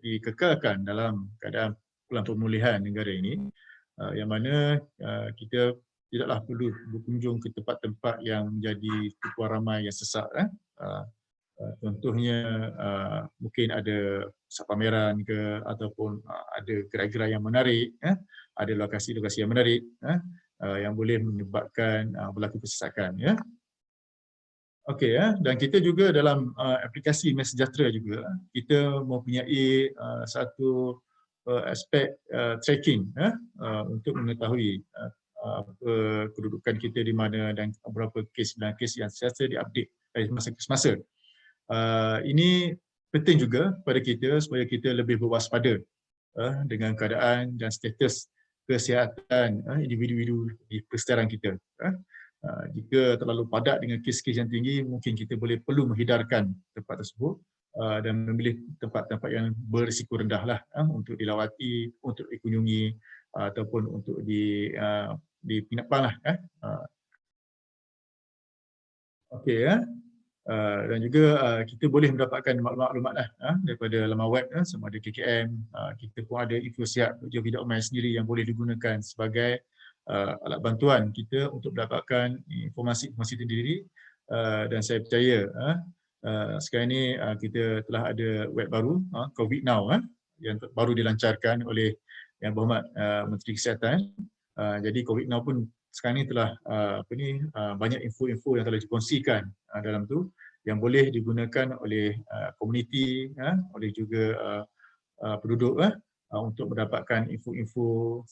dikekalkan dalam keadaan pemulihan negara ini, yang mana kita tidaklah perlu berkunjung ke tempat-tempat yang menjadi tumpuan ramai yang sesak. Contohnya mungkin ada pusat pameran ke, ataupun ada gerai-gerai yang menarik, ada lokasi-lokasi yang menarik yang boleh menyebabkan berlaku kesesakan. Okey, dan kita juga dalam aplikasi MySejahtera juga kita mempunyai satu aspek tracking untuk mengetahui kedudukan kita di mana dan berapa kes dan kes yang sentiasa diupdate dari masa ke masa. Ini penting juga pada kita supaya kita lebih berwaspada dengan keadaan dan status kesihatan individu-individu di persekitaran kita. Jika terlalu padat dengan kes-kes yang tinggi, mungkin kita perlu menghidarkan tempat tersebut dan memilih tempat-tempat yang berisiko rendah lah untuk dilawati, untuk dikunjungi ataupun untuk dipinapkan lah. Okey, dan juga kita boleh mendapatkan maklumat lah daripada laman web sama ada KKM. Kita pun ada info siap Jovida.my sendiri yang boleh digunakan sebagai alat bantuan kita untuk mendapatkan informasi-informasi sendiri. Dan saya percaya sekarang ini kita telah ada web baru, COVID Now, yang baru dilancarkan oleh Yang Berhormat Menteri Kesihatan. Jadi COVID Now pun sekarang ini telah banyak info-info yang telah dikongsikan dalam tu yang boleh digunakan oleh komuniti, oleh juga penduduk untuk mendapatkan info-info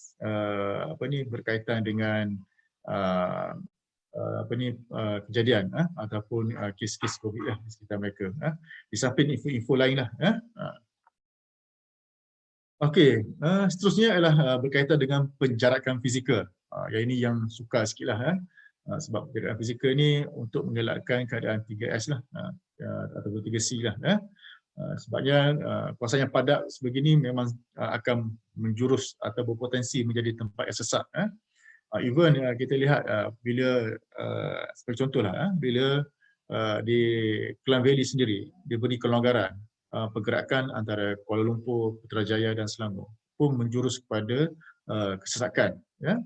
berkaitan dengan kejadian ataupun kes-kes COVID di sekitar mereka. Di samping info-info lain lah. Okey, seterusnya adalah berkaitan dengan penjarakan fizikal. Yang ini yang sukar sikit lah. Sebab penjarakan fizikal ni untuk mengelakkan keadaan 3S lah, ataupun 3C lah. Sebabnya kawasan yang padat sebegini memang akan menjurus atau berpotensi menjadi tempat yang sesak. Even kita lihat bila, sebagai contohlah, bila di Klang Valley sendiri, dia beri kelonggaran pergerakan antara Kuala Lumpur, Putrajaya dan Selangor. pun menjurus kepada kesesakan, ya,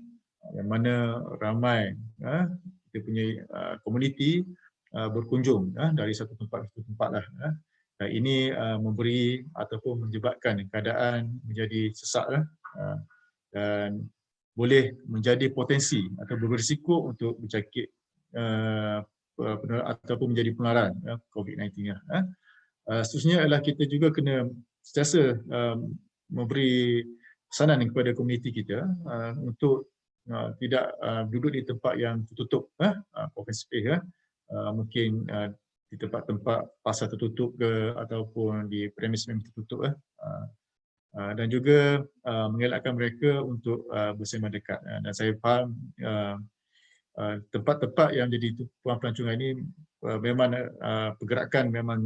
yang mana ramai kita punya komuniti berkunjung dari satu tempat ke satu tempat lah. Dan ini memberi ataupun menyebabkan keadaan menjadi sesak dan boleh menjadi potensi atau berisiko untuk berjangkit ataupun menjadi penularan COVID-19. Seterusnya adalah kita juga kena sentiasa memberi pesanan kepada komuniti kita untuk tidak duduk di tempat yang tertutup, open space, mungkin di tempat-tempat pasar tertutup ke ataupun di premis yang tertutup, dan juga mengelakkan mereka untuk bersama dekat. Dan saya faham tempat-tempat yang jadi tumpuan pelancongan ini memang pergerakan memang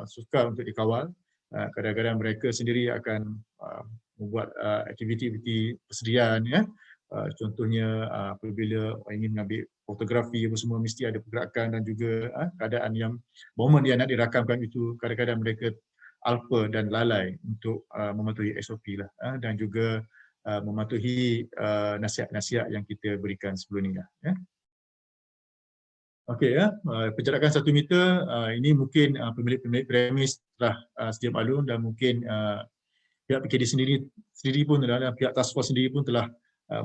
sukar untuk dikawal. Kadang-kadang mereka sendiri akan membuat aktiviti-aktiviti persediaan, ya. Contohnya apabila ingin mengambil fotografi apa semua mesti ada pergerakan dan juga keadaan yang momen yang nak dirakamkan itu kadang-kadang mereka alpa dan lalai untuk mematuhi SOP lah, dan juga mematuhi nasihat-nasihat yang kita berikan sebelum ini lah, ya. Okey, penjarakan 1 meter ini mungkin pemilik-pemilik premis telah sedia maklum, dan mungkin pihak PKD sendiri pun dan pihak task force sendiri pun telah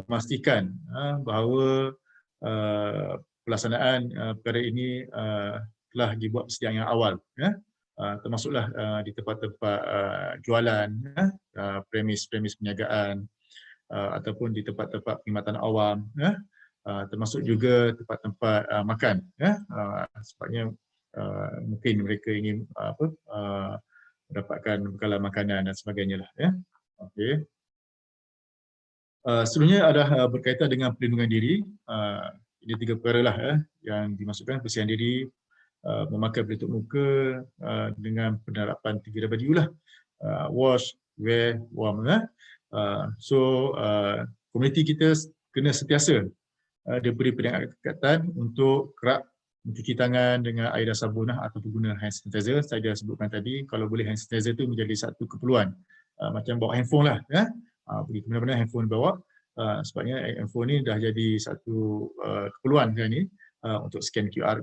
memastikan bahawa pelaksanaan perkara ini telah dibuat sejak yang awal, ya. Termasuklah di tempat-tempat jualan, premis-premis perniagaan, ataupun di tempat-tempat perkhidmatan awam, termasuk juga tempat-tempat makan, ya. Sebabnya mungkin mereka ingin mendapatkan bekalan makanan dan sebagainya lah, ya. Okey. Seterusnya adalah berkaitan dengan perlindungan diri. Ini 3 perkara lah, yang dimasukkan: bersihan diri, memakai pelitup muka dengan penerapan 3W lah, wash, wear, warm. So komuniti kita kena sentiasa diberi peringatan untuk kerap mencuci tangan dengan air dan sabun atau guna hand sanitizer. Saya dah sebutkan tadi, kalau boleh hand sanitizer itu menjadi satu keperluan. Macam bawa handphone lah, ya. Pergi ke mana-mana handphone bawa, sebabnya handphone ni dah jadi satu keperluan kan ni, untuk scan QR,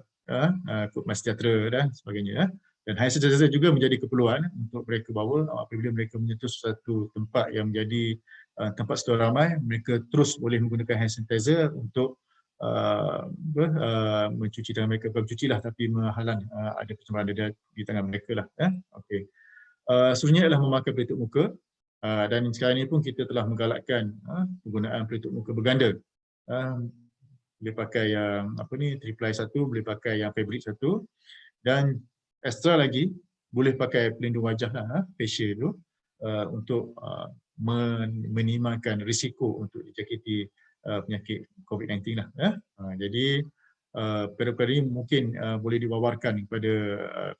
kod MySejahtera dan sebagainya. Dan hand sanitizer juga menjadi keperluan untuk mereka bawa apabila mereka menyentuh suatu tempat yang menjadi tempat setua ramai. Mereka terus boleh menggunakan hand sanitizer untuk mencuci tangan mereka, bukan mencuci lah, tapi menghalang ada pencemaran di tangan mereka lah. Okey. Seterusnya adalah memakai pelitup muka, dan sekarang ini pun kita telah menggalakkan penggunaan pelitup muka berganda. Boleh pakai yang 3ply 1, boleh pakai yang fabric 1, dan ekstra lagi boleh pakai pelindung wajah lah, facial tu, untuk meminimalkan risiko untuk dijangkiti penyakit COVID-19 lah. Jadi perkara ini mungkin boleh diwawarkan kepada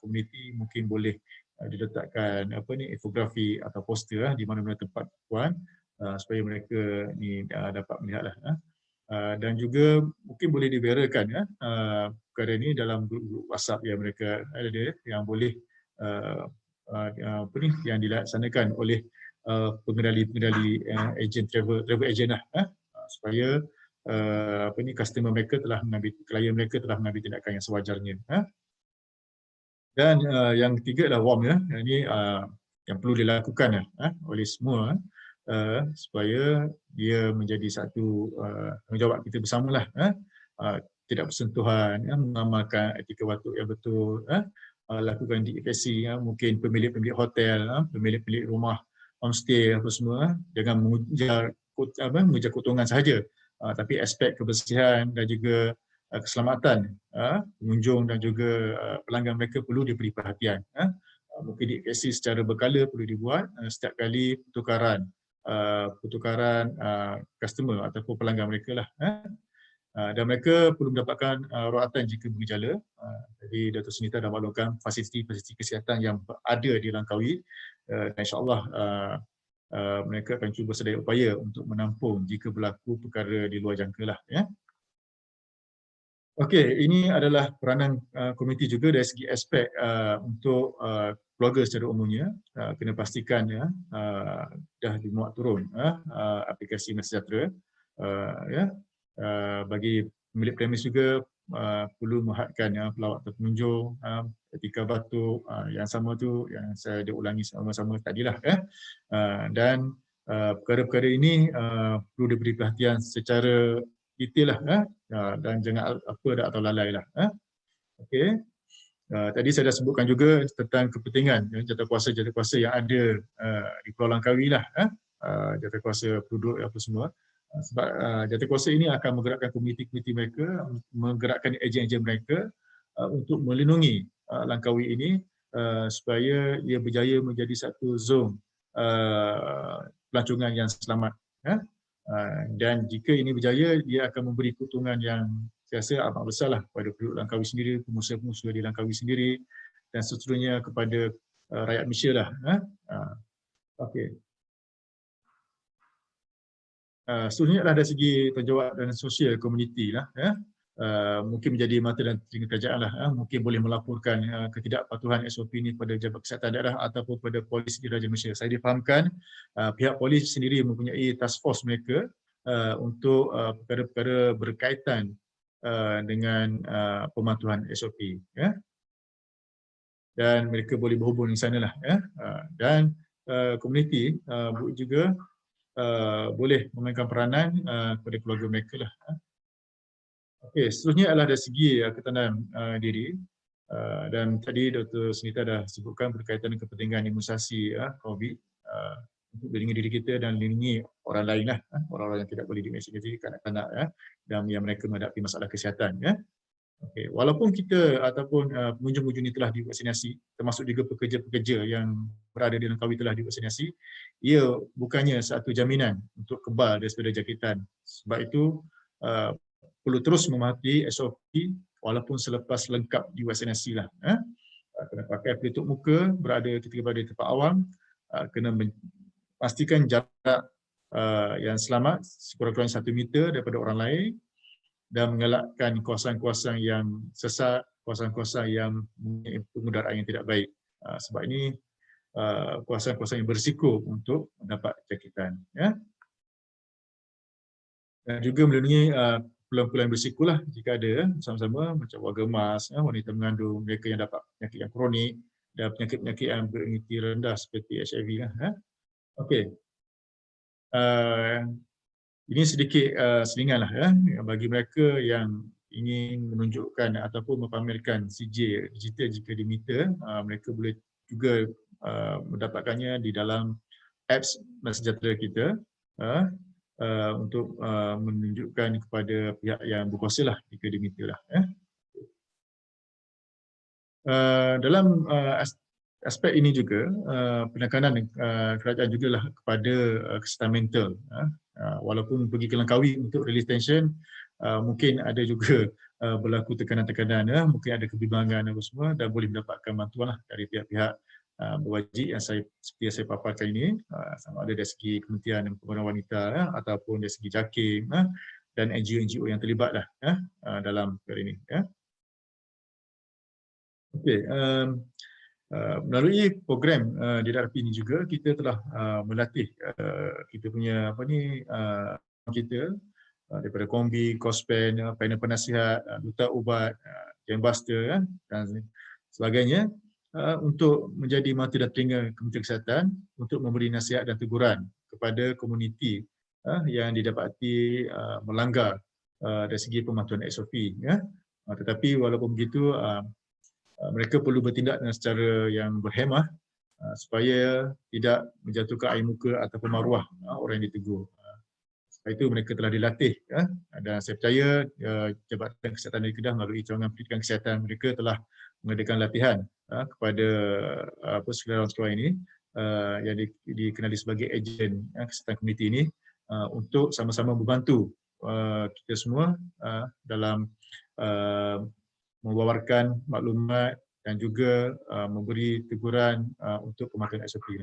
komuniti, mungkin boleh diletakkan infografi atau poster di mana-mana tempat puan, supaya mereka ni dapat melihatlah. Dan juga mungkin boleh diviralkan perkara ini dalam grup WhatsApp yang mereka ada, yang boleh yang dilaksanakan oleh pengendali agent travel agent lah, supaya customer mereka telah mengambil, klien mereka telah mengambil tindakan yang sewajarnya. Dan yang ketiga adalah warm, ya. Ini yang perlu dilakukan oleh semua, supaya dia menjadi satu tanggungjawab kita bersamalah, tidak bersentuhan, mengamalkan etika batuk yang betul, lakukan disinfeksi, mungkin pemilik-pemilik hotel, pemilik-pemilik rumah homestay apa semua, jangan mengejar keuntungan sahaja, tapi aspek kebersihan dan juga keselamatan pengunjung dan juga pelanggan mereka perlu diberi perhatian. Mungkin diinfeksi secara berkala perlu dibuat setiap kali pertukaran customer ataupun pelanggan mereka lah. Dan mereka perlu mendapatkan rawatan jika bergejala. Jadi Dato' Sunita dah maklumkan fasiliti-fasiliti kesihatan yang ada di Langkawi. InsyaAllah mereka akan cuba sedaya upaya untuk menampung jika berlaku perkara di luar jangka lah, ya. Okey, ini adalah peranan komuniti juga dari segi aspek untuk keluarga secara umumnya kena pastikan ya dah dimuat turun aplikasi MySejahtera ya. Bagi pemilik premis juga perlu menghadkan pelawat atau pengunjung etika batuk yang sama tu yang saya ulangi sama-sama tadilah ya. Dan perkara-perkara ini perlu diberi perhatian secara detail lah dan jangan apa dah atau lalai lah. Okey. Tadi saya dah sebutkan juga tentang kepentingan jawatankuasa yang ada di Pulau Langkawi lah, jawatankuasa penduduk apa semua. Sebab jawatankuasa ini akan menggerakkan komuniti-komuniti mereka, menggerakkan ejen-ejen mereka untuk melindungi Langkawi ini supaya ia berjaya menjadi satu zon pelancongan yang selamat. Dan jika ini berjaya, dia akan memberi keuntungan yang saya rasa amat besar lah kepada penduduk Langkawi sendiri, pengusaha-pengusaha di Langkawi sendiri dan seterusnya kepada rakyat Malaysia lah. Okey. Seterusnya adalah dari segi tanggungjawab dan sosial komuniti lah. Mungkin menjadi mata dan telinga kerajaan lah. Mungkin boleh melaporkan ketidakpatuhan SOP ini pada Jabat Kesihatan Daerah ataupun pada Polis Diraja Malaysia. Saya difahamkan pihak polis sendiri mempunyai task force mereka untuk perkara-perkara berkaitan dengan pematuhan SOP. Dan mereka boleh berhubung di sana lah. Dan komuniti juga boleh memainkan peranan kepada keluarga mereka lah. Okey, seterusnya adalah dari segi ketahanan diri. Dan tadi Dr. Sunita dah sebutkan berkaitan dengan kepentingan imunisasi COVID untuk melindungi diri kita dan melindungi orang lain lah, orang-orang yang tidak boleh diimunisasi, kanak-kanak dan yang mereka menghadapi masalah kesihatan. Okey, walaupun kita ataupun pengunjung-pengunjung ini telah divaksinasi, termasuk juga pekerja-pekerja yang berada di Langkawi telah divaksinasi, ia bukannya satu jaminan untuk kebal daripada jangkitan. Sebab itu perlu terus mematuhi SOP walaupun selepas lengkap divaksinasi lah. Kena pakai pelitup muka ketika berada di tempat awam, kena pastikan jarak yang selamat sekurang-kurangnya 1 meter daripada orang lain dan mengelakkan kawasan-kawasan yang sesak, kawasan-kawasan yang mempunyai pengudaraan yang tidak baik. Sebab ini kawasan-kawasan yang berisiko untuk mendapat jangkitan. Dan juga melindungi peluang-peluang berisiko lah jika ada sama-sama macam warga emas, wanita mengandung, mereka yang dapat penyakit yang kronik dan penyakit-penyakit yang berimmuniti rendah seperti HIV lah. Okey. Ini sedikit selingan lah bagi mereka yang ingin menunjukkan ataupun memamerkan CJ digital jika diminta, mereka boleh juga mendapatkannya di dalam apps MySejahtera kita untuk menunjukkan kepada pihak yang berkuasa lah jika diminta lah. Dalam aspek ini juga penekanan kerajaan juga lah kepada kesihatan mental. Walaupun pergi ke Langkawi untuk release tension, mungkin ada juga berlaku tekanan-tekanan, mungkin ada kebimbangan apa semua dan boleh mendapatkan bantuan lah dari pihak-pihak berwajib yang seperti yang saya paparkan ini, sama ada dari segi Kementerian Pembangunan Wanita ataupun dari segi JAKIM dan NGO-NGO yang terlibat lah dalam perkara ini. Okey, melalui program DRP ini juga kita telah melatih kita punya kita daripada Kombi, Kospen, panel penasihat, duta ubat, Jambuster dan sebagainya untuk menjadi mata dan telinga Kementerian Kesihatan untuk memberi nasihat dan teguran kepada komuniti yang didapati melanggar dari segi pematuhan SOP. Tetapi walaupun begitu, mereka perlu bertindak dengan secara yang berhemah supaya tidak menjatuhkan air muka ataupun maruah orang yang ditegur. Sebab itu mereka telah dilatih dan saya percaya Jabatan Kesihatan di Kedah melalui cawangan pendidikan kesihatan mereka telah mengadakan latihan kepada sekolah-sekolah ini yang dikenali sebagai ejen kesihatan komuniti ini untuk sama-sama membantu kita semua dalam membawarkan maklumat dan juga memberi teguran untuk pematuhan SOP.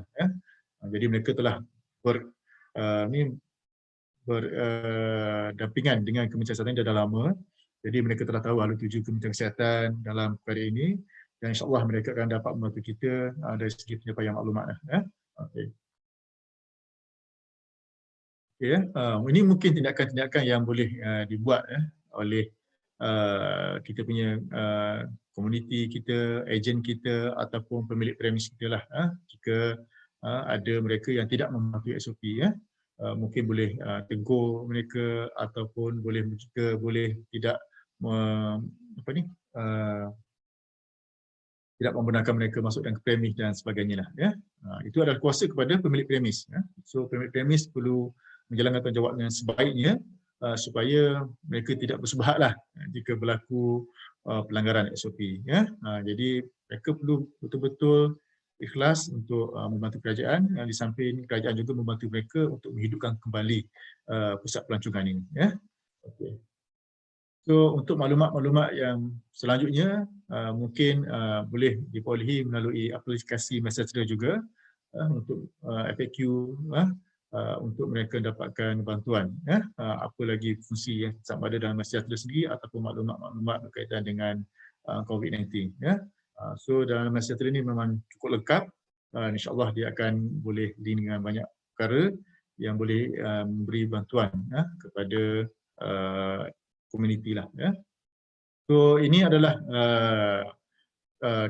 Jadi mereka telah berdampingan dengan Kementerian Kesihatan dah lama. Jadi mereka telah tahu ahli tuju Kementerian Kesihatan dalam perkara ini dan insya-Allah mereka akan dapat membantu kita dari segi penyampaian maklumat. Okey. Okay, ini mungkin tindakan-tindakan yang boleh dibuat oleh kita punya komuniti kita, ejen kita ataupun pemilik premis kita lah. Jika ada mereka yang tidak mematuhi SOP, mungkin boleh tegur mereka ataupun boleh tidak tidak membenarkan mereka masuk dalam premis dan sebagainya lah. Itu adalah kuasa kepada pemilik premis. So pemilik premis perlu menjalankan tanggungjawab dengan sebaiknya supaya mereka tidak bersubhat lah jika berlaku pelanggaran SOP. Jadi mereka perlu betul-betul ikhlas untuk membantu kerajaan, di samping kerajaan juga membantu mereka untuk menghidupkan kembali pusat pelancongan ini. Okay. So untuk maklumat-maklumat yang selanjutnya mungkin boleh diperolehi melalui aplikasi Messenger juga untuk FAQ untuk mereka dapatkan bantuan apa lagi fungsi yang sama ada dalam Messenger sendiri ataupun maklumat-maklumat berkaitan dengan COVID-19. So dalam Messenger ini memang cukup lengkap. InsyaAllah dia akan boleh link dengan banyak perkara yang boleh memberi bantuan kepada komuniti lah. So ini adalah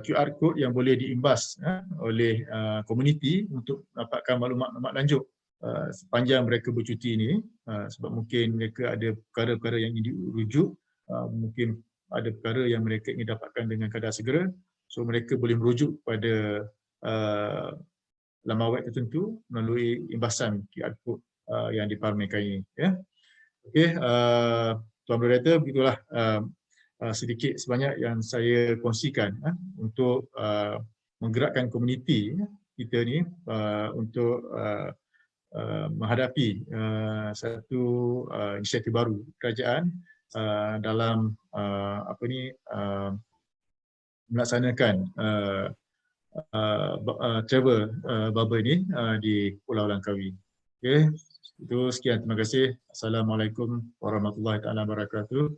QR code yang boleh diimbas oleh komuniti untuk dapatkan maklumat-maklumat lanjut sepanjang mereka bercuti ini, sebab mungkin mereka ada perkara-perkara yang ingin dirujuk, mungkin ada perkara yang mereka ingin dapatkan dengan kadar segera, so mereka boleh merujuk pada laman web tertentu melalui imbasan QR code yang dipamerkan ini. Okey, Tuan Moderator, begitulah sedikit sebanyak yang saya kongsikan untuk menggerakkan komuniti kita ni untuk menghadapi satu inisiatif baru kerajaan dalam melaksanakan travel bubble ini di Pulau Langkawi. Okey, itu sekian, terima kasih. Assalamualaikum warahmatullahi taala wabarakatuh.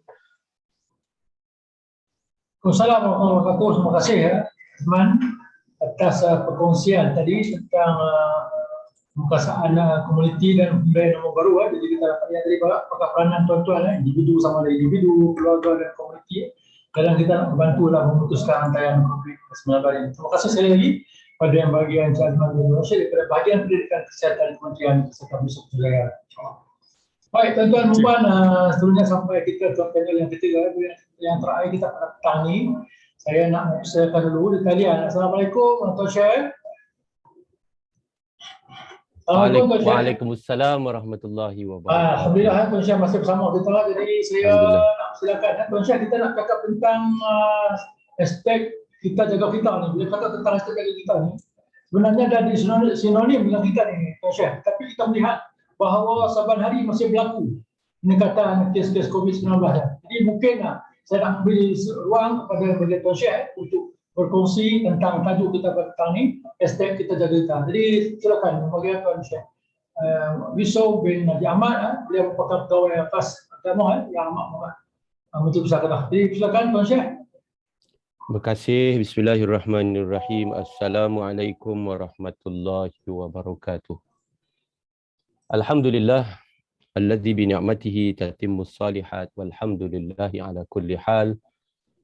Assalamualaikum warahmatullahi wabarakatuh. Terima kasih Azman atas perkongsian tadi tentang pembukaan komuniti dan pemberian nombor baru. Jadi kita dapat lihat tadi apakah peranan tuan-tuan, individu sama ada individu, keluarga dan komuniti dalam kita nak membantu dalam memutuskan rantaian COVID-19 ini. Terima kasih sekali lagi pada yang bahagian Azman bin Rashid daripada bahagian pendidikan kesihatan Kementerian Kesihatan Besar Jaya. Baik tuan-tuan dan puan, seterusnya sampai kita ke panel yang ketiga, yang terakhir kita pada petang ni. Saya nak mempersilakan dulu di talian. Assalamualaikum Tuan Syed. Waalaikumsalam warahmatullahi wabarakatuh. Alhamdulillah Tuan Syed masih bersama kita. Jadi saya nak silakan Tuan Syed, kita nak cakap tentang aspek kita jaga kita ni. Bila cakap tentang aspek jaga kita ni, sebenarnya dah sinonim dengan kita ni Tuan Syed. Tapi kita melihat bahawa saban hari masih berlaku peningkatan kes-kes COVID-19. Jadi mungkin saya nak beri ruang kepada Tuan Syed untuk berkongsi tentang tajuk kita pada petang ni, hashtag kita jaga kita. Jadi silakan bagi Tuan Syed. Yusof bin Haji Ahmad, beliau merupakan pegawai PAS agama yang amat Menteri Besar Kedah. Jadi silakan Tuan Syed. Terima kasih. Bismillahirrahmanirrahim. Assalamualaikum warahmatullahi wabarakatuh. Alhamdulillah alladzi bi ni'matihi tatimmus salihat walhamdulillahi ala kulli hal.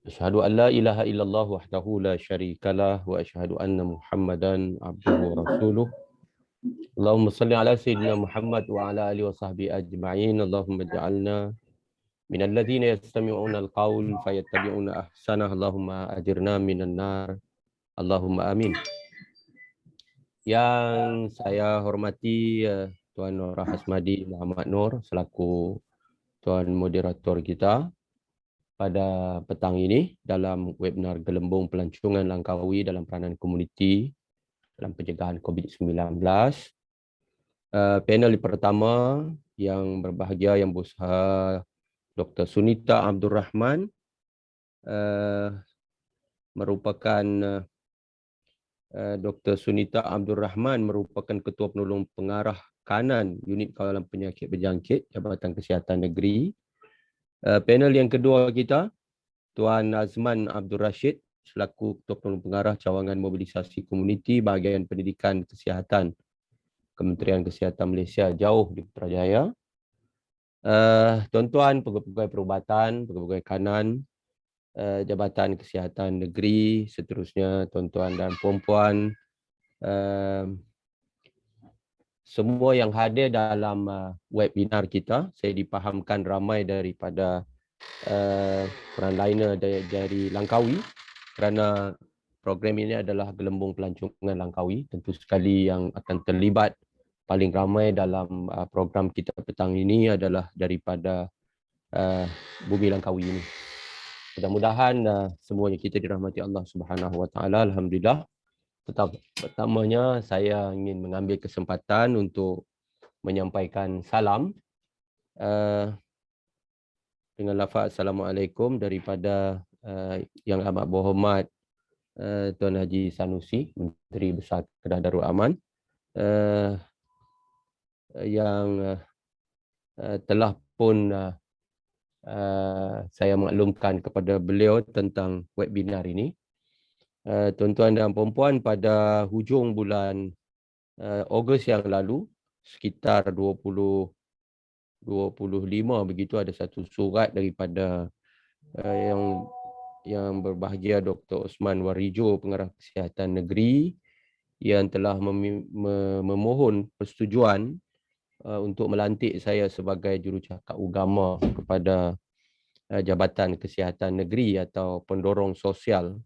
Asyhadu an la ilaha illallah wahdahu la syarikalah wa asyhadu anna Muhammadan abduhu wa rasuluh. Allahumma salli ala sayyidina Muhammad wa ala alihi wa sahbihi ajma'in. Allahumma ja'alna minal ladzina yastami'una al-qaul fayattabi'una ahsanah. Allahumma ajirna minan nar. Allahumma amin. Yang saya hormati Tuan Nur Hasmadi Muhammad Nur selaku Tuan Moderator kita pada petang ini dalam webinar Gelembung Pelancongan Langkawi dalam peranan komuniti dalam pencegahan COVID-19. Panel pertama yang berbahagia yang berusaha Dr. Sunita Abdul Rahman merupakan Dr. Sunita Abdul Rahman merupakan Ketua Penolong Pengarah Kanan Unit Kawalan Penyakit Berjangkit Jabatan Kesihatan Negeri. Panel yang kedua kita Tuan Azman Abdul Rashid selaku Ketua Pengarah Cawangan Mobilisasi Komuniti Bahagian Pendidikan Kesihatan Kementerian Kesihatan Malaysia Jauh di Putrajaya. Tuan-tuan, pegawai perubatan, pegawai kanan, Jabatan Kesihatan Negeri, seterusnya tuan-tuan dan puan-puan, semua yang hadir dalam webinar kita, saya dipahamkan ramai daripada frontliner dari Langkawi, kerana program ini adalah gelembung pelancongan Langkawi. Tentu sekali yang akan terlibat paling ramai dalam program kita petang ini adalah daripada bumi Langkawi ini. Mudah-mudahan semuanya kita dirahmati Allah Subhanahu Wa Taala. Alhamdulillah. Pertamanya saya ingin mengambil kesempatan untuk menyampaikan salam dengan lafaz Assalamualaikum daripada Yang Amat Berhormat Tuan Haji Sanusi, Menteri Besar Kedah Darul Aman, yang telah pun saya maklumkan kepada beliau tentang webinar ini. Tuan-tuan dan puan-puan, pada hujung bulan Ogos yang lalu, sekitar 25 begitu, ada satu surat daripada yang berbahagia Dr. Osman Warijo, Pengarah Kesihatan Negeri, yang telah memohon persetujuan untuk melantik saya sebagai jurucakap agama kepada Jabatan Kesihatan Negeri atau pendorong sosial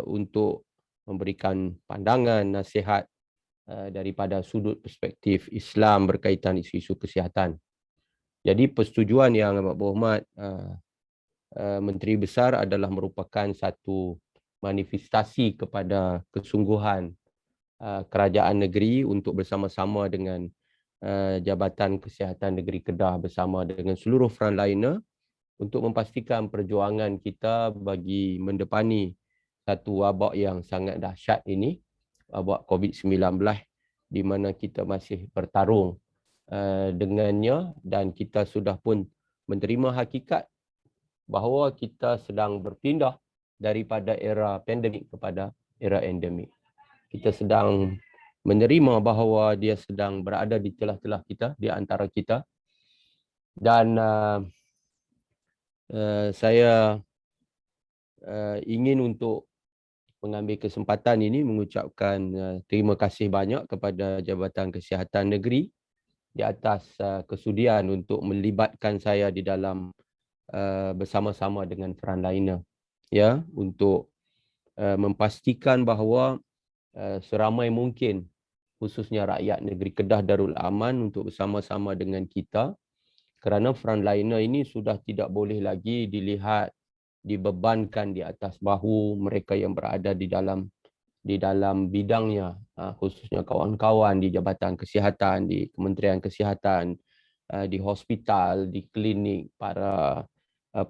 untuk memberikan pandangan, nasihat daripada sudut perspektif Islam berkaitan isu-isu kesihatan. Jadi persetujuan Yang Amat Berhormat Menteri Besar adalah merupakan satu manifestasi kepada kesungguhan kerajaan negeri untuk bersama-sama dengan Jabatan Kesihatan Negeri Kedah bersama dengan seluruh frontliner untuk memastikan perjuangan kita bagi mendepani satu wabak yang sangat dahsyat ini, wabak COVID-19, di mana kita masih bertarung dengannya, dan kita sudah pun menerima hakikat bahawa kita sedang berpindah daripada era pandemik kepada era endemik. Kita sedang menerima bahawa dia sedang berada di celah-celah kita, di antara kita, dan saya ingin untuk mengambil kesempatan ini mengucapkan terima kasih banyak kepada Jabatan Kesihatan Negeri di atas kesudian untuk melibatkan saya di dalam bersama-sama dengan frontliner, ya, untuk memastikan bahawa seramai mungkin, khususnya rakyat negeri Kedah Darul Aman, untuk bersama-sama dengan kita, kerana frontliner ini sudah tidak boleh lagi dilihat dibebankan di atas bahu mereka yang berada di dalam bidangnya, khususnya kawan-kawan di Jabatan Kesihatan, di Kementerian Kesihatan, di hospital, di klinik, para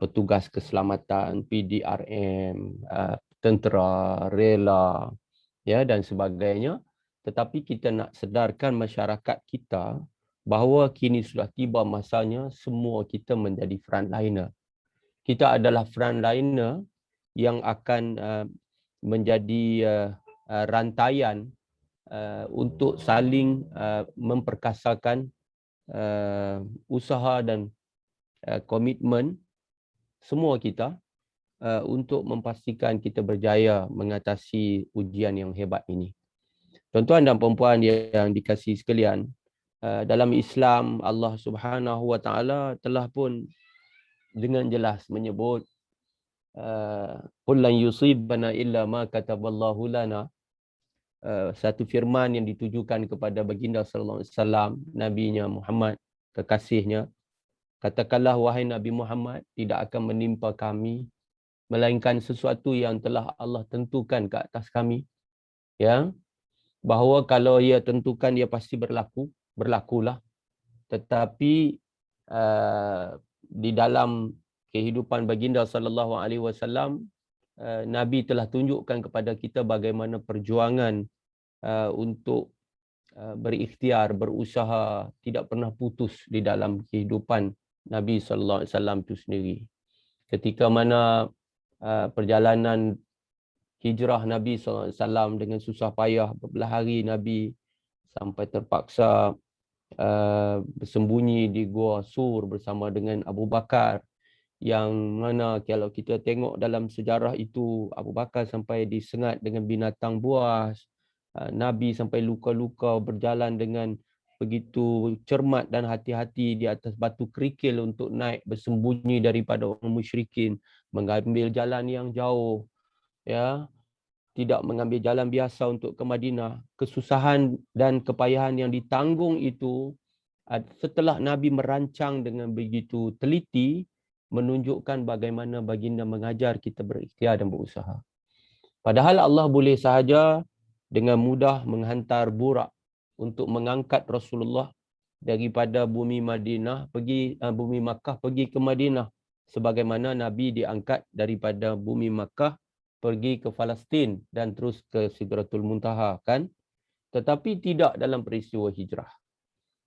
petugas keselamatan, PDRM, tentera, rela, ya, dan sebagainya. Tetapi kita nak sedarkan masyarakat kita bahawa kini sudah tiba masanya semua kita menjadi frontliner. Kita adalah frontliner yang akan menjadi rantaian untuk saling memperkasakan usaha dan komitmen semua kita untuk memastikan kita berjaya mengatasi ujian yang hebat ini. Tuan-tuan dan puan-puan yang dikasihi sekalian, dalam Islam, Allah Subhanahu Wa Taala telah pun dengan jelas menyebut qul lan yusibana illa ma kataballahu lana, satu firman yang ditujukan kepada baginda sallallahu alaihi wasallam, nabinya Muhammad, kekasihnya. Katakanlah wahai Nabi Muhammad, tidak akan menimpa kami melainkan sesuatu yang telah Allah tentukan ke atas kami, ya, bahawa kalau ia tentukan ia pasti berlakulah. Tetapi di dalam kehidupan baginda sallallahu alaihi wasallam, Nabi telah tunjukkan kepada kita bagaimana perjuangan untuk berikhtiar, berusaha, tidak pernah putus di dalam kehidupan Nabi sallallahu alaihi wasallam itu sendiri. Ketika mana perjalanan hijrah Nabi SAW dengan susah payah berbelah hari Nabi sampai terpaksa bersembunyi di Gua Sur bersama dengan Abu Bakar, yang mana kalau kita tengok dalam sejarah itu Abu Bakar sampai disengat dengan binatang buas, Nabi sampai luka-luka berjalan dengan begitu cermat dan hati-hati di atas batu kerikil untuk naik bersembunyi daripada orang musyrikin, mengambil jalan yang jauh, ya, tidak mengambil jalan biasa untuk ke Madinah. Kesusahan dan kepayahan yang ditanggung itu setelah Nabi merancang dengan begitu teliti, menunjukkan bagaimana baginda mengajar kita berikhtiar dan berusaha. Padahal Allah boleh sahaja dengan mudah menghantar Burak untuk mengangkat Rasulullah daripada bumi Madinah bumi Makkah pergi ke Madinah, sebagaimana Nabi diangkat daripada bumi Makkah pergi ke Palestin dan terus ke Sidratul Muntaha, kan? Tetapi tidak dalam peristiwa hijrah.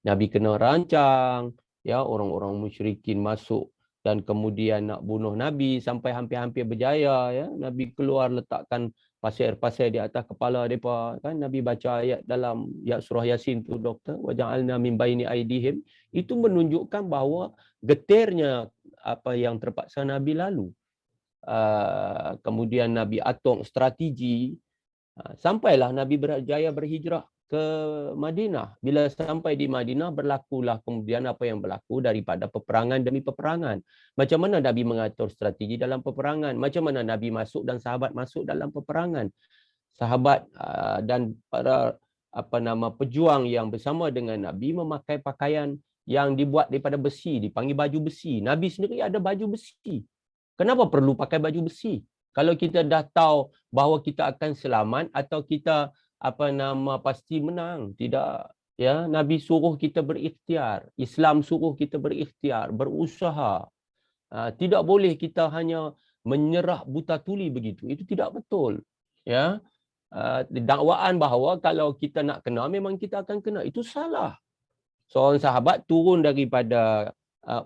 Nabi kena rancang, ya, orang-orang musyrikin masuk dan kemudian nak bunuh Nabi sampai hampir-hampir berjaya, ya. Nabi keluar letakkan pasir-pasir di atas kepala mereka, kan? Nabi baca ayat dalam surah Yasin tu, doktor, wa ja'alna min baini aidihim, itu menunjukkan bahawa getirnya apa yang terpaksa Nabi lalu. Kemudian Nabi atur strategi, sampailah Nabi berjaya berhijrah ke Madinah. Bila sampai di Madinah, berlakulah kemudian apa yang berlaku daripada peperangan demi peperangan. Macam mana Nabi mengatur strategi dalam peperangan, macam mana Nabi masuk dan sahabat masuk dalam peperangan. Sahabat dan para pejuang yang bersama dengan Nabi memakai pakaian yang dibuat daripada besi, dipanggil baju besi. Nabi sendiri ada baju besi. Kenapa perlu pakai baju besi? Kalau kita dah tahu bahawa kita akan selamat atau kita pasti menang. Tidak, ya. Nabi suruh kita berikhtiar. Islam suruh kita berikhtiar, berusaha. Tidak boleh kita hanya menyerah buta tuli begitu. Itu tidak betul. Ya. Dakwaan bahawa kalau kita nak kena, memang kita akan kena. Itu salah. Seorang sahabat turun daripada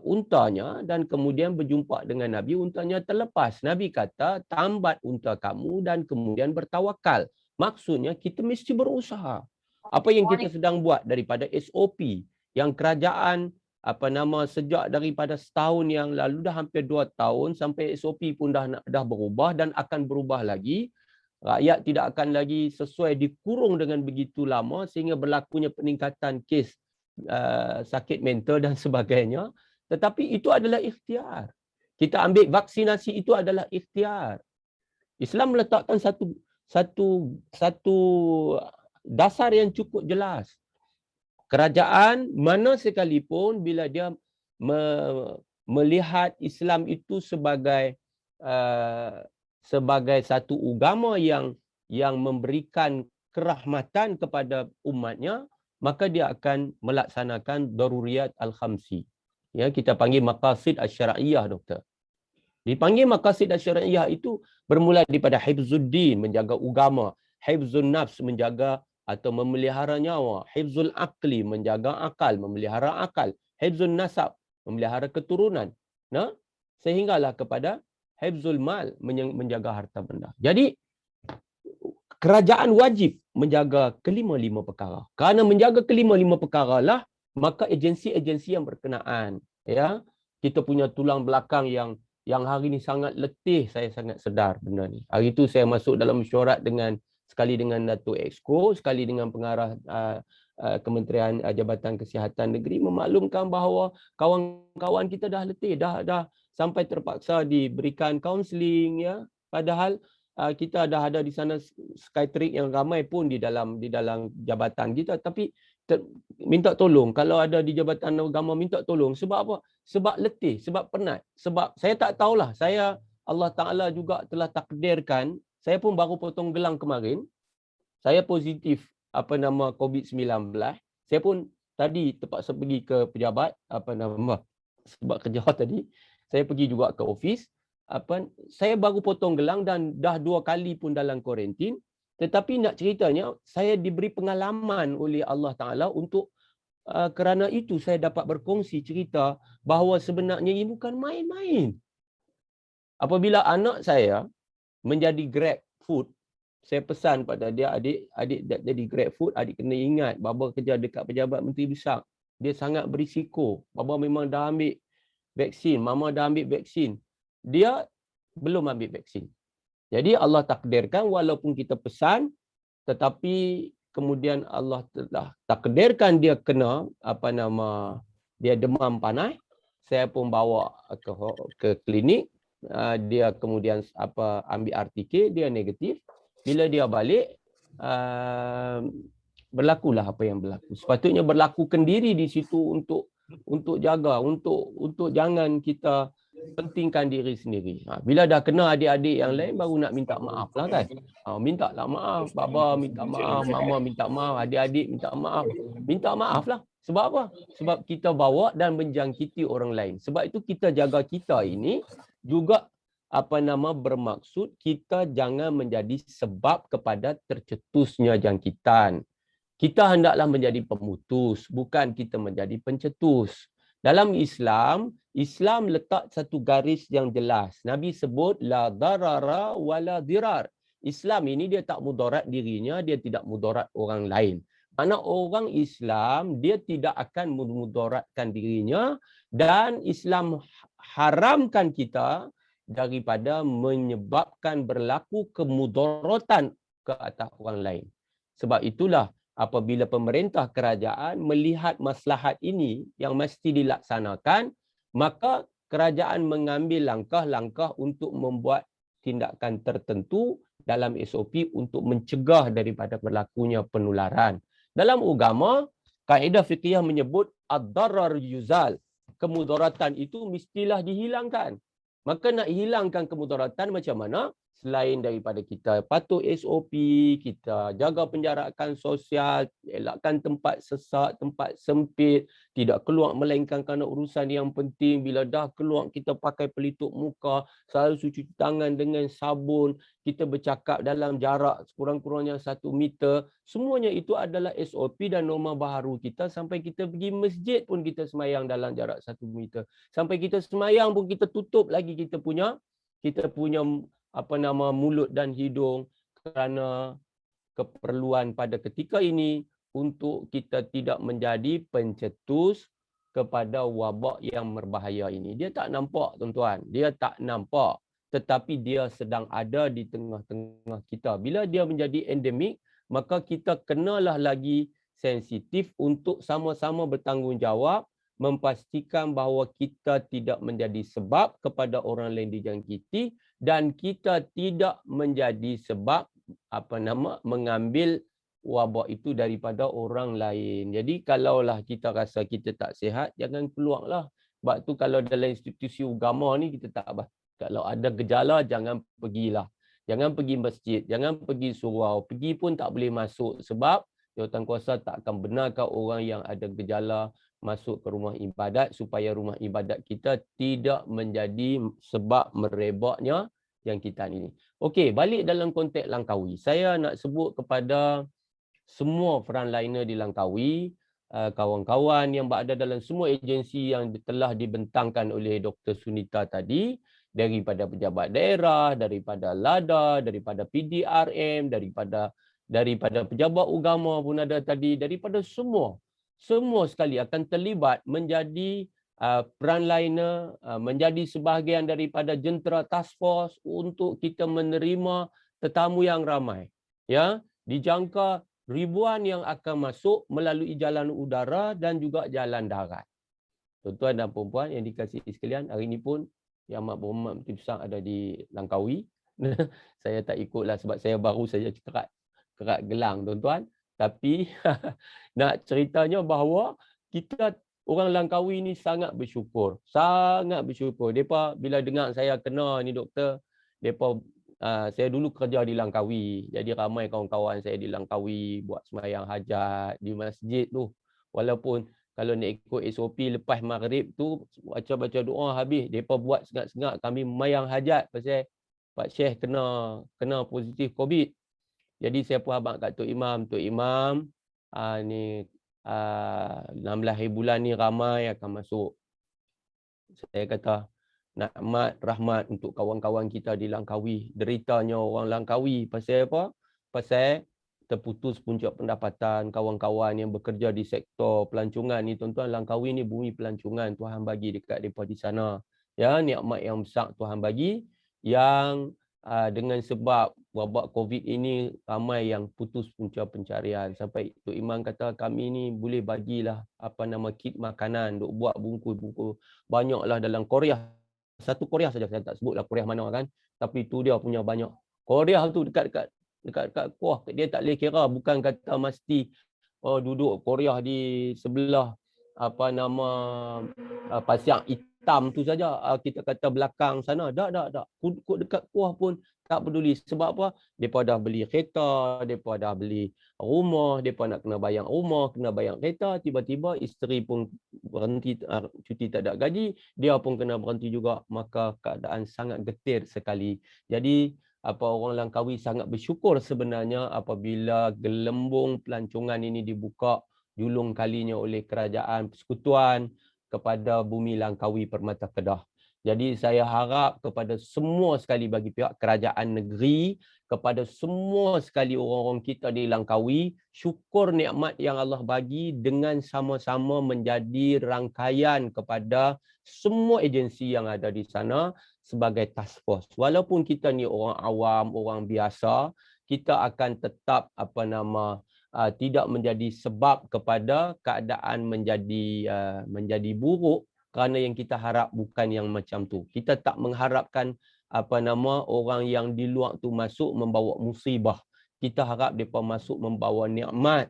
untanya dan kemudian berjumpa dengan Nabi, untanya terlepas. Nabi kata, tambat unta kamu dan kemudian bertawakal. Maksudnya kita mesti berusaha. Apa yang kita sedang buat daripada SOP yang kerajaan sejak daripada setahun yang lalu, dah hampir 2 tahun, sampai SOP pun dah berubah dan akan berubah lagi. Rakyat tidak akan lagi sesuai dikurung dengan begitu lama sehingga berlakunya peningkatan kes sakit mental dan sebagainya. Tetapi itu adalah ikhtiar. Kita ambil vaksinasi, itu adalah ikhtiar. Islam meletakkan satu dasar yang cukup jelas. Kerajaan mana sekalipun bila dia melihat Islam itu sebagai satu agama yang memberikan kerahmatan kepada umatnya, maka dia akan melaksanakan daruriyat al-khamsi. Ya, kita panggil maqasid asy-syar'iyyah, doktor. Dipanggil maqasid asy-syar'iyyah itu bermula daripada hifzuddin, menjaga agama, hifzun nafs, menjaga atau memelihara nyawa, hifzul aqli, menjaga akal, memelihara akal, hifzun nasab, memelihara keturunan. Nah, sehinggalah kepada hifzul mal, menjaga harta benda. Jadi kerajaan wajib menjaga kelima-lima perkara. Kerana menjaga kelima-lima perkara lah, maka agensi-agensi yang berkenaan, ya, kita punya tulang belakang yang hari ini sangat letih, saya sangat sedar benda ni. Hari itu saya masuk dalam mesyuarat sekali dengan Datuk Exco, sekali dengan pengarah Kementerian Jabatan Kesihatan Negeri, memaklumkan bahawa kawan-kawan kita dah letih, dah sampai terpaksa diberikan kaunseling, ya. Padahal kita dah ada di sana psychiatric yang ramai pun di dalam jabatan kita, tapi minta tolong. Kalau ada di Jabatan Agama, minta tolong. Sebab apa? Sebab letih, sebab penat. Sebab saya tak tahulah, Allah Ta'ala juga telah takdirkan, saya pun baru potong gelang kemarin, saya positif COVID-19. Saya pun tadi terpaksa pergi ke pejabat, sebab kerja tadi, saya pergi juga ke ofis. Saya baru potong gelang dan dah 2 kali pun dalam kuarantin. Tetapi nak ceritanya, saya diberi pengalaman oleh Allah Ta'ala untuk kerana itu saya dapat berkongsi cerita bahawa sebenarnya ini bukan main-main. Apabila anak saya menjadi Grab food, saya pesan pada dia, adik jadi Grab food, adik kena ingat baba kerja dekat pejabat menteri besar. Dia sangat berisiko. Baba memang dah ambil vaksin, mama dah ambil vaksin. Dia belum ambil vaksin. Jadi Allah takdirkan walaupun kita pesan, tetapi kemudian Allah telah takdirkan dia kena dia demam panas. Saya pun bawa ke klinik. Dia kemudian ambil RTK, dia negatif. Bila dia balik, berlakulah apa yang berlaku. Sepatutnya berlakukan diri di situ untuk jaga, untuk jangan kita pentingkan diri sendiri. Bila dah kena adik-adik yang lain baru nak minta maaf lah kan. Minta lah maaf, baba minta maaf, mama minta maaf, adik-adik minta maaf. Minta maaf lah. Sebab apa? Sebab kita bawa dan menjangkiti orang lain. Sebab itu kita jaga kita ini juga bermaksud kita jangan menjadi sebab kepada tercetusnya jangkitan. Kita hendaklah menjadi pemutus, bukan kita menjadi pencetus. Dalam Islam letak satu garis yang jelas. Nabi sebut la darara wala dirar. Islam ini dia tak mudarat dirinya, dia tidak mudarat orang lain. Mana orang Islam dia tidak akan memudaratkan dirinya, dan Islam haramkan kita daripada menyebabkan berlaku kemudaratan ke atas orang lain. Sebab itulah apabila pemerintah kerajaan melihat maslahat ini yang mesti dilaksanakan, maka kerajaan mengambil langkah-langkah untuk membuat tindakan tertentu dalam SOP untuk mencegah daripada berlakunya penularan. Dalam agama, kaedah fiqhiyah menyebut ad-darar yuzal. Kemudaratan itu mestilah dihilangkan. Maka nak hilangkan kemudaratan macam mana? Selain daripada kita patuh SOP, kita jaga penjarakan sosial, elakkan tempat sesak, tempat sempit, tidak keluar melainkan kerana urusan yang penting. Bila dah keluar kita pakai pelitup muka, selalu cuci tangan dengan sabun, kita bercakap dalam jarak sekurang-kurangnya 1 meter. Semuanya itu adalah SOP dan norma baharu kita. Sampai kita pergi masjid pun kita semayang dalam jarak 1 meter. Sampai kita semayang pun kita tutup lagi kita punya mulut dan hidung, kerana keperluan pada ketika ini untuk kita tidak menjadi pencetus kepada wabak yang berbahaya ini. Dia tak nampak tuan-tuan, dia tak nampak, tetapi dia sedang ada di tengah-tengah kita. Bila dia menjadi endemik, maka kita kenalah lagi sensitif untuk sama-sama bertanggungjawab memastikan bahawa kita tidak menjadi sebab kepada orang lain dijangkiti, dan kita tidak menjadi sebab mengambil wabak itu daripada orang lain. Jadi kalaulah kita rasa kita tak sihat, jangan keluarlah. Sebab tu kalau dalam institusi agama ni kita tak apa. Kalau ada gejala jangan pergilah. Jangan pergi masjid, jangan pergi surau. Pergi pun tak boleh masuk sebab jawatankuasa tak akan benarkan orang yang ada gejala masuk ke rumah ibadat supaya rumah ibadat kita tidak menjadi sebab merebaknya jangkitan ini. Okey, balik dalam konteks Langkawi. Saya nak sebut kepada semua frontliner di Langkawi, kawan-kawan yang berada dalam semua agensi yang telah dibentangkan oleh Dr. Sunita tadi, daripada pejabat daerah, daripada LADA, daripada PDRM, daripada pejabat agama pun ada tadi, daripada semua sekali akan terlibat menjadi frontliner, menjadi sebahagian daripada jentera task force untuk kita menerima tetamu yang ramai. Ya, dijangka ribuan yang akan masuk melalui jalan udara dan juga jalan darat. Tuan-tuan dan puan-puan yang dikasihi sekalian, hari ini pun Yang Amat Berhormat Menteri Besar ada di Langkawi. Saya tak ikutlah sebab saya baru saja kerat gelang tuan-tuan. Tapi nak ceritanya bahawa kita orang Langkawi ni sangat bersyukur. Sangat bersyukur. Depa bila dengar saya kena ni doktor, depa saya dulu kerja di Langkawi. Jadi ramai kawan-kawan saya di Langkawi buat sembahyang hajat di masjid tu. Walaupun kalau nak ikut SOP lepas maghrib tu baca doa habis, depa buat sengat-sengat kami sembahyang hajat pasal Pak Syekh kena positif COVID. Jadi saya pun abang kat Tok Imam, ni 16 hari bulan ni ramai akan masuk. Saya kata nikmat, rahmat untuk kawan-kawan kita di Langkawi. Deritanya orang Langkawi pasal apa? Pasal terputus puncak pendapatan kawan-kawan yang bekerja di sektor pelancongan ni, tuan-tuan. Langkawi ni bumi pelancongan Tuhan bagi dekat mereka di sana. Ya, nikmat yang besar Tuhan bagi, yang dengan sebab wabak COVID ini ramai yang putus punca pencarian. Sampai Tok Imam kata kami ni boleh bagilah kit makanan, duk buat bungkus-bungkus. Banyaklah dalam Korea. Satu Korea saja, saya tak sebutlah Korea mana kan. Tapi tu dia punya banyak. Korea tu dekat Kuah. Dia tak boleh kira, bukan kata mesti duduk Korea di sebelah Pasir Hitam tu saja, kita kata belakang sana. Tak. Dekat Kuah pun tak peduli. Sebab apa? Mereka dah beli kereta, mereka dah beli rumah, mereka nak kena bayar rumah, kena bayar kereta. Tiba-tiba isteri pun berhenti cuti tak ada gaji, dia pun kena berhenti juga. Maka keadaan sangat getir sekali. Jadi orang Langkawi sangat bersyukur sebenarnya apabila gelembung pelancongan ini dibuka julung kalinya oleh Kerajaan Persekutuan kepada bumi Langkawi Permata Kedah. Jadi saya harap kepada semua sekali, bagi pihak kerajaan negeri, kepada semua sekali orang-orang kita di Langkawi, syukur nikmat yang Allah bagi dengan sama-sama menjadi rangkaian kepada semua agensi yang ada di sana sebagai task force. Walaupun kita ni orang awam, orang biasa, kita akan tetap tidak menjadi sebab kepada keadaan menjadi buruk, kerana yang kita harap bukan yang macam tu. Kita tak mengharapkan orang yang di luar tu masuk membawa musibah. Kita harap mereka masuk membawa nikmat.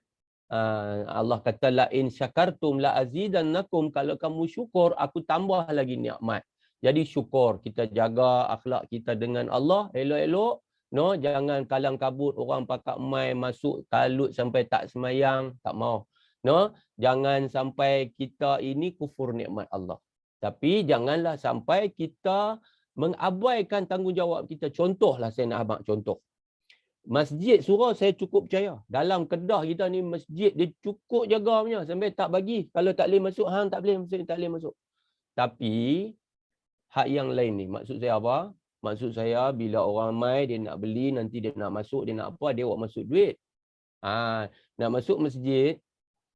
Allah kata la in syakartum la azidannakum, kalau kamu syukur aku tambah lagi nikmat. Jadi syukur, kita jaga akhlak kita dengan Allah elok-elok. Jangan kalang kabut orang pakat mai masuk kalut sampai tak semayang, tak mau. Jangan sampai kita ini kufur nikmat Allah. Tapi janganlah sampai kita mengabaikan tanggungjawab kita. Contohlah, saya nak abang contoh. Masjid surau saya cukup percaya. Dalam Kedah kita ni masjid dia cukup jaga punya sampai tak bagi. Kalau tak boleh masuk, hang tak boleh masuk, tak boleh masuk. Tapi hak yang lain ni, maksud saya apa? Maksud saya bila orang mai dia nak beli, nanti dia nak masuk, dia nak apa, dia buat masuk duit. Nak masuk masjid,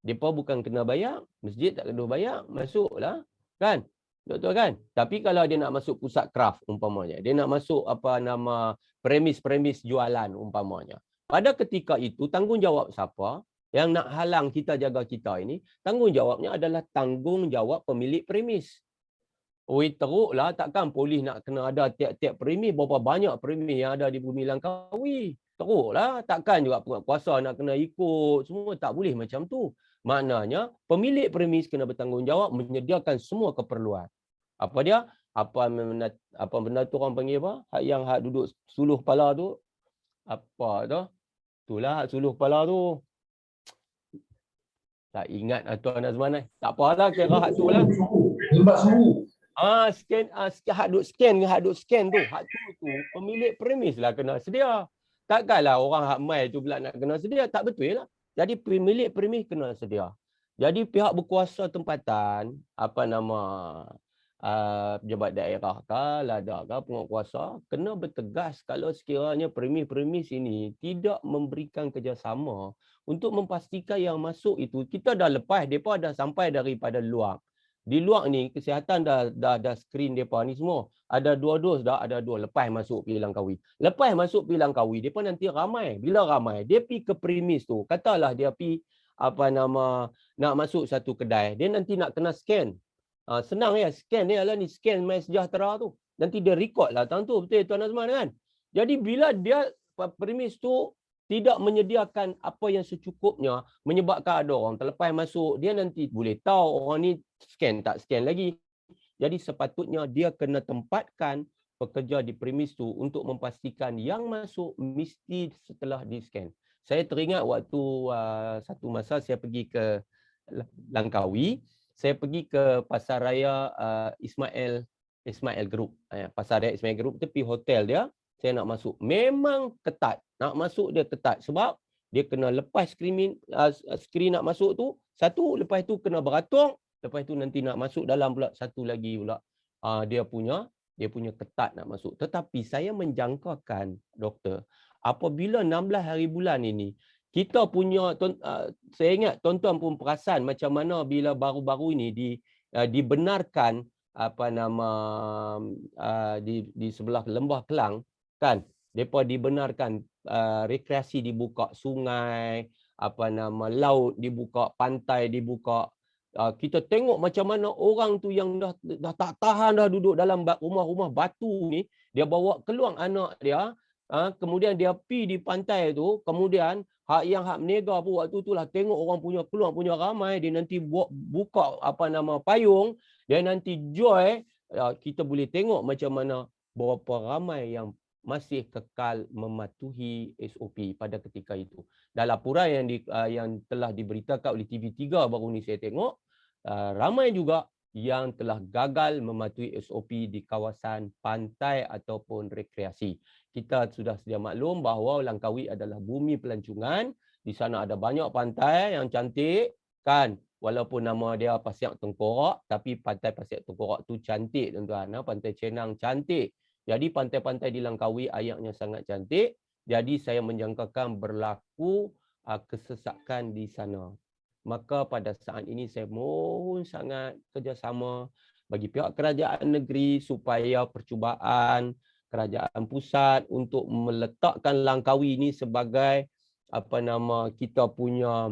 depa bukan kena bayar, masjid tak kena bayar, masuklah. Kan? Betul kan? Tapi kalau dia nak masuk pusat kraft umpamanya, dia nak masuk premis-premis jualan umpamanya. Pada ketika itu tanggungjawab siapa yang nak halang kita jaga kita ini? Tanggungjawabnya adalah tanggungjawab pemilik premis. Teruklah, takkan polis nak kena ada tiap-tiap premis, berapa banyak premis yang ada di bumi Langkawi. Teruklah, takkan juga penguasa nak kena ikut, semua tak boleh macam tu. Maknanya pemilik premis kena bertanggungjawab menyediakan semua keperluan. Apa dia? Apa benda tu orang panggil apa? Hak duduk suluh kepala tu. Apa tu? Itulah hak suluh kepala tu. Tak ingat Tuan Azman. Tak apalah, kira hak tu lah. Lembat suhu. Hak duk scan tu. Hak tu pemilik premis lah kena sedia. Takkanlah orang hak mai tu pula nak kena sedia. Tak betul lah. Jadi pemilik premis kena sedia. Jadi pihak berkuasa tempatan, pejabat daerah ke, lada ke, penguatkuasa, kena bertegas kalau sekiranya premis-premis ini tidak memberikan kerjasama untuk memastikan yang masuk itu. Kita dah lepas, mereka dah sampai daripada luar. Di luar ni, kesihatan dah screen mereka ni semua. Ada 2 dos dah, ada 2. Lepas masuk pergi Langkawi. Lepas masuk pergi Langkawi, mereka nanti ramai. Bila ramai, dia pergi ke premis tu. Katalah dia pergi, nak masuk satu kedai. Dia nanti nak kena scan. Senang ya, scan ni adalah ni, scan MySejahtera tu. Nanti dia record lah tahun tu. Betul Tuan Azman kan? Jadi bila dia, premis tu, tidak menyediakan apa yang secukupnya, menyebabkan ada orang terlepas masuk, dia nanti boleh tahu orang ni scan tak scan lagi. Jadi sepatutnya dia kena tempatkan pekerja di premis tu untuk memastikan yang masuk mesti setelah di scan. Saya teringat waktu satu masa saya pergi ke Langkawi, saya pergi ke Pasar Raya Ismail Group. Pasar Raya Ismail Group tepi hotel dia. Saya nak masuk. Memang ketat. Nak masuk dia ketat. Sebab dia kena lepas skrin nak masuk tu. Satu, lepas tu kena beratung. Lepas tu nanti nak masuk dalam pula. Satu lagi pula. Dia punya dia punya ketat nak masuk. Tetapi saya menjangkakan, doktor, apabila 16 hari bulan ini, kita punya, saya ingat tuan-tuan pun perasan macam mana bila baru-baru ini dibenarkan di sebelah Lembah Kelang, kan, mereka dibenarkan rekreasi dibuka, sungai, laut dibuka, pantai dibuka. Kita tengok macam mana orang tu yang dah tak tahan dah duduk dalam rumah-rumah batu ni, dia bawa keluar anak dia, kemudian dia pi di pantai tu, kemudian hak menega pun waktu tu lah tengok orang punya ramai, dia nanti buka payung, dia nanti joy. Kita boleh tengok macam mana berapa ramai yang masih kekal mematuhi SOP pada ketika itu. Dan laporan yang telah diberitakan oleh TV3 baru ni saya tengok, ramai juga yang telah gagal mematuhi SOP di kawasan pantai ataupun rekreasi. Kita sudah sedia maklum bahawa Langkawi adalah bumi pelancongan. Di sana ada banyak pantai yang cantik, kan? Walaupun nama dia Pasiak Tengkorak, tapi pantai Pasiak Tengkorak tu cantik, tuan-tuan. Pantai Cenang cantik. Jadi pantai-pantai di Langkawi ayaknya sangat cantik. Jadi saya menjangkakan berlaku kesesakan di sana. Maka pada saat ini saya mohon sangat kerjasama bagi pihak kerajaan negeri supaya percubaan kerajaan pusat untuk meletakkan Langkawi ini sebagai kita punya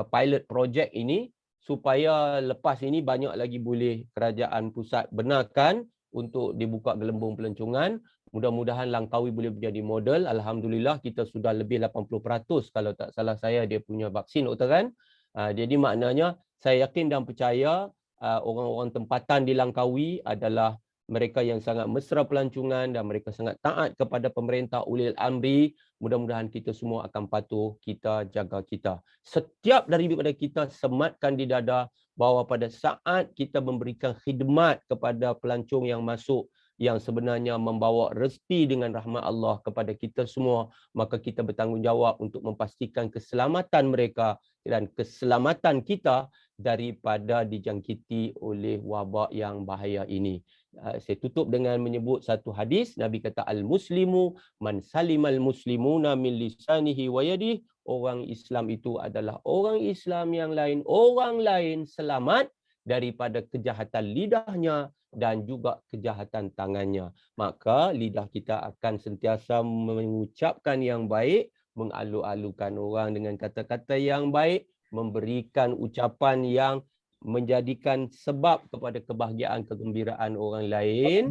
pilot project ini, supaya lepas ini banyak lagi boleh kerajaan pusat benarkan untuk dibuka gelembung pelancongan. Mudah-mudahan Langkawi boleh menjadi model. Alhamdulillah kita sudah lebih 80% kalau tak salah saya dia punya vaksin, doktor, kan. Jadi maknanya saya yakin dan percaya orang-orang tempatan di Langkawi adalah mereka yang sangat mesra pelancongan dan mereka sangat taat kepada pemerintah ulil amri. Mudah-mudahan kita semua akan patuh, kita jaga kita. Setiap daripada kita sematkan di dada bahawa pada saat kita memberikan khidmat kepada pelancong yang masuk, yang sebenarnya membawa rezeki dengan rahmat Allah kepada kita semua, maka kita bertanggungjawab untuk memastikan keselamatan mereka dan keselamatan kita daripada dijangkiti oleh wabak yang bahaya ini. Saya tutup dengan menyebut satu hadis. Nabi kata, al-muslimu man salimal muslimuna min lisanihi wa yadihi. Orang Islam itu adalah orang Islam yang lain, orang lain selamat daripada kejahatan lidahnya dan juga kejahatan tangannya. Maka lidah kita akan sentiasa mengucapkan yang baik, mengalu-alukan orang dengan kata-kata yang baik, memberikan ucapan yang menjadikan sebab kepada kebahagiaan, kegembiraan orang lain.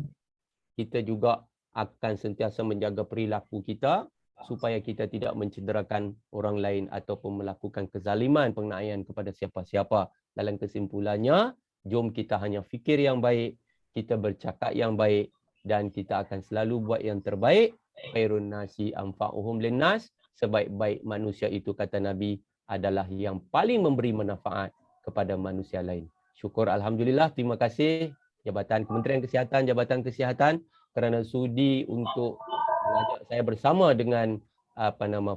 Kita juga akan sentiasa menjaga perilaku kita supaya kita tidak mencederakan orang lain ataupun melakukan kezaliman, penganiayaan kepada siapa-siapa. Dalam kesimpulannya, jom kita hanya fikir yang baik, kita bercakap yang baik, dan kita akan selalu buat yang terbaik. Khairun nasi anfa'uhum linnas. Sebaik-baik manusia itu, kata Nabi, adalah yang paling memberi manfaat kepada manusia lain. Syukur alhamdulillah, terima kasih Jabatan Kementerian Kesihatan, Jabatan Kesihatan kerana sudi untuk mengajak saya bersama dengan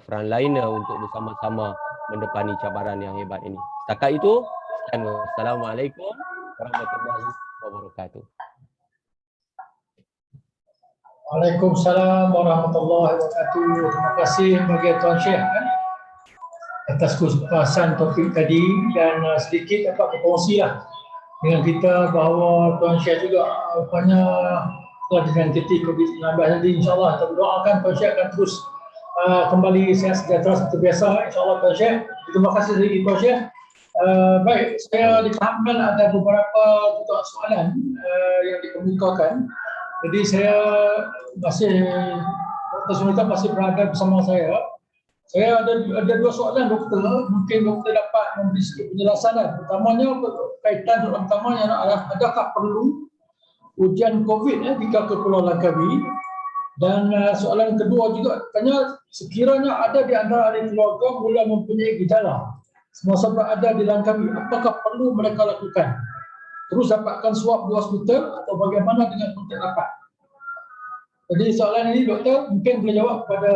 frontliner untuk bersama-sama mendepani cabaran yang hebat ini. Setakat itu, Assalamualaikum warahmatullahi wabarakatuh. Waalaikumsalam warahmatullahi wabarakatuh. Terima kasih bagi Tuan Syekh atas kupasan topik tadi, dan sedikit dapat berkongsilah dengan kita bahawa Tuan Syekh juga rupanya telah dijangkiti COVID-19 tadi. InsyaAllah kita berdoakan Tuan Syekh akan terus kembali sihat sejahtera seperti biasa, insyaAllah Tuan Syekh. Terima kasih lagi Tuan Syekh. Baik, saya difahamkan ada beberapa juga soalan yang dikemukakan. Jadi saya masih, Dr. Sunita masih berada bersama saya. Saya ada dua soalan, doktor. Mungkin doktor dapat memberi sedikit penjelasan. Pertamanya, kaitan utamanya adalah adakah perlu ujian COVID jika ke Pulau Langkawi? Dan soalan kedua juga, tanya sekiranya ada di antara ahli keluarga mula mempunyai gejala semasa berada di Langkawi, apakah perlu mereka lakukan? Terus dapatkan swab di hospital atau bagaimana dengan kontak rapat? Jadi soalan ini doktor mungkin boleh jawab kepada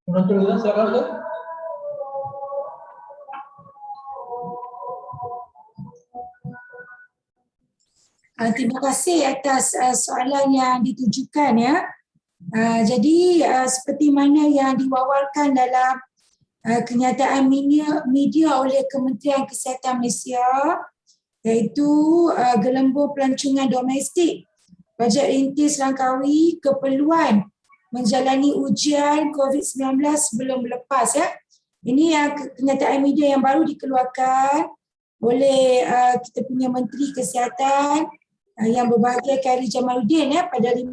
penonton kita. Silakan doktor. Terima kasih atas soalan yang ditujukan ya. Jadi seperti mana yang diwawarkan dalam kenyataan media oleh Kementerian Kesihatan Malaysia, iaitu gelembung pelancongan domestik bajet rintis Langkawi keperluan menjalani ujian COVID-19 sebelum berlepas ya. Ini yang kenyataan media yang baru dikeluarkan oleh kita punya Menteri Kesihatan yang berbahagia Khairy Jamaluddin ya, pada 15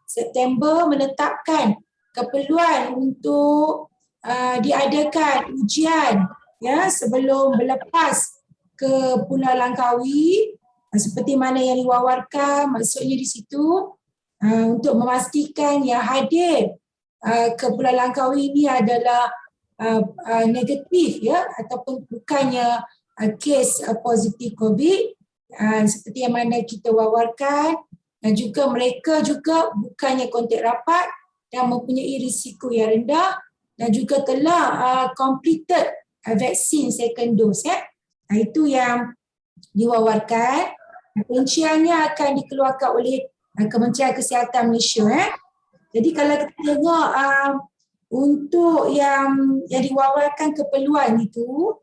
September menetapkan keperluan untuk diadakan ujian ya sebelum berlepas ke Pulau Langkawi seperti mana yang diwawarkan. Maksudnya di situ untuk memastikan yang hadir ke Pulau Langkawi ini adalah negatif ya ataupun bukannya kes positif COVID seperti yang mana kita wawarkan, dan juga mereka juga bukannya kontak rapat dan mempunyai risiko yang rendah dan juga telah completed vaksin second dose ya. Itu yang diwawarkan. Perinciannya akan dikeluarkan oleh Kementerian Kesihatan Malaysia ya. Jadi kalau kita tengok untuk yang diwawarkan keperluan itu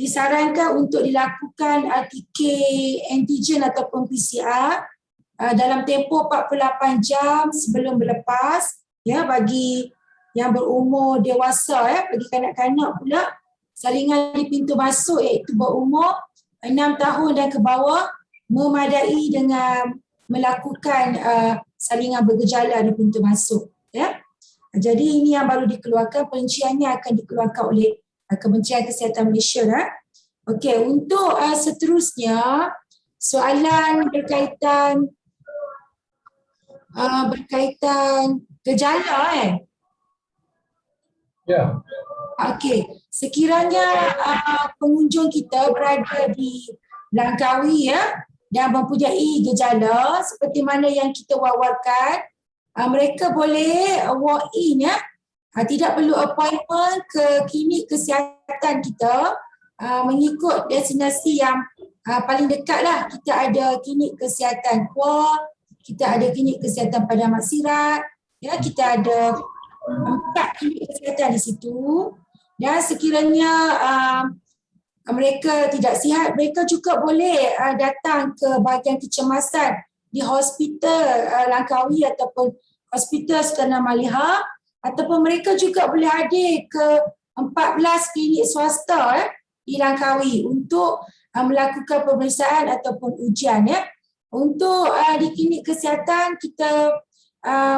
disarankan untuk dilakukan RTK antigen ataupun PCR dalam tempoh 48 jam sebelum berlepas ya, bagi yang berumur dewasa ya. Bagi kanak-kanak pula salingan di pintu masuk iaitu berumur 6 tahun dan ke bawah memadai dengan melakukan salingan bergejala di pintu masuk ya. Jadi ini yang baru dikeluarkan, perinciannya akan dikeluarkan oleh Kementerian Kesihatan Malaysia. Okey, untuk seterusnya soalan berkaitan gejala Ya. Okey, sekiranya pengunjung kita berada di Langkawi ya dan mempunyai gejala seperti mana yang kita wawarkan, mereka boleh walk in ya. Tidak perlu appointment ke klinik kesihatan kita, mengikut destinasi yang paling dekat lah. Kita ada klinik kesihatan Kuah, kita ada klinik kesihatan Padang Mat Sirat, ya, kita ada 4 klinik kesihatan di situ. Dan sekiranya mereka tidak sihat, mereka juga boleh datang ke bahagian kecemasan di Hospital Langkawi ataupun Hospital Sultan Maliha, ataupun mereka juga boleh hadir ke 14 klinik swasta di Langkawi untuk melakukan pemeriksaan ataupun ujian ya. Untuk di klinik kesihatan kita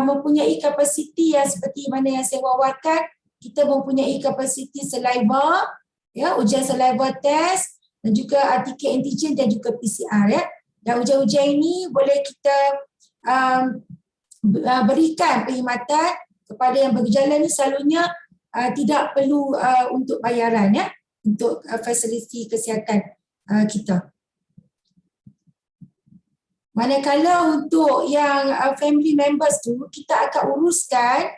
mempunyai kapasiti yang seperti mana yang saya wawarkan. Kita mempunyai kapasiti saliva ya, ujian saliva test dan juga RTK antigen dan juga PCR ya. Dan ujian-ujian ini boleh kita berikan perkhidmatan kepada yang bergejala ni, selalunya tidak perlu untuk bayaran ya, untuk fasiliti kesihatan kita. Manakala untuk yang family members tu kita akan uruskan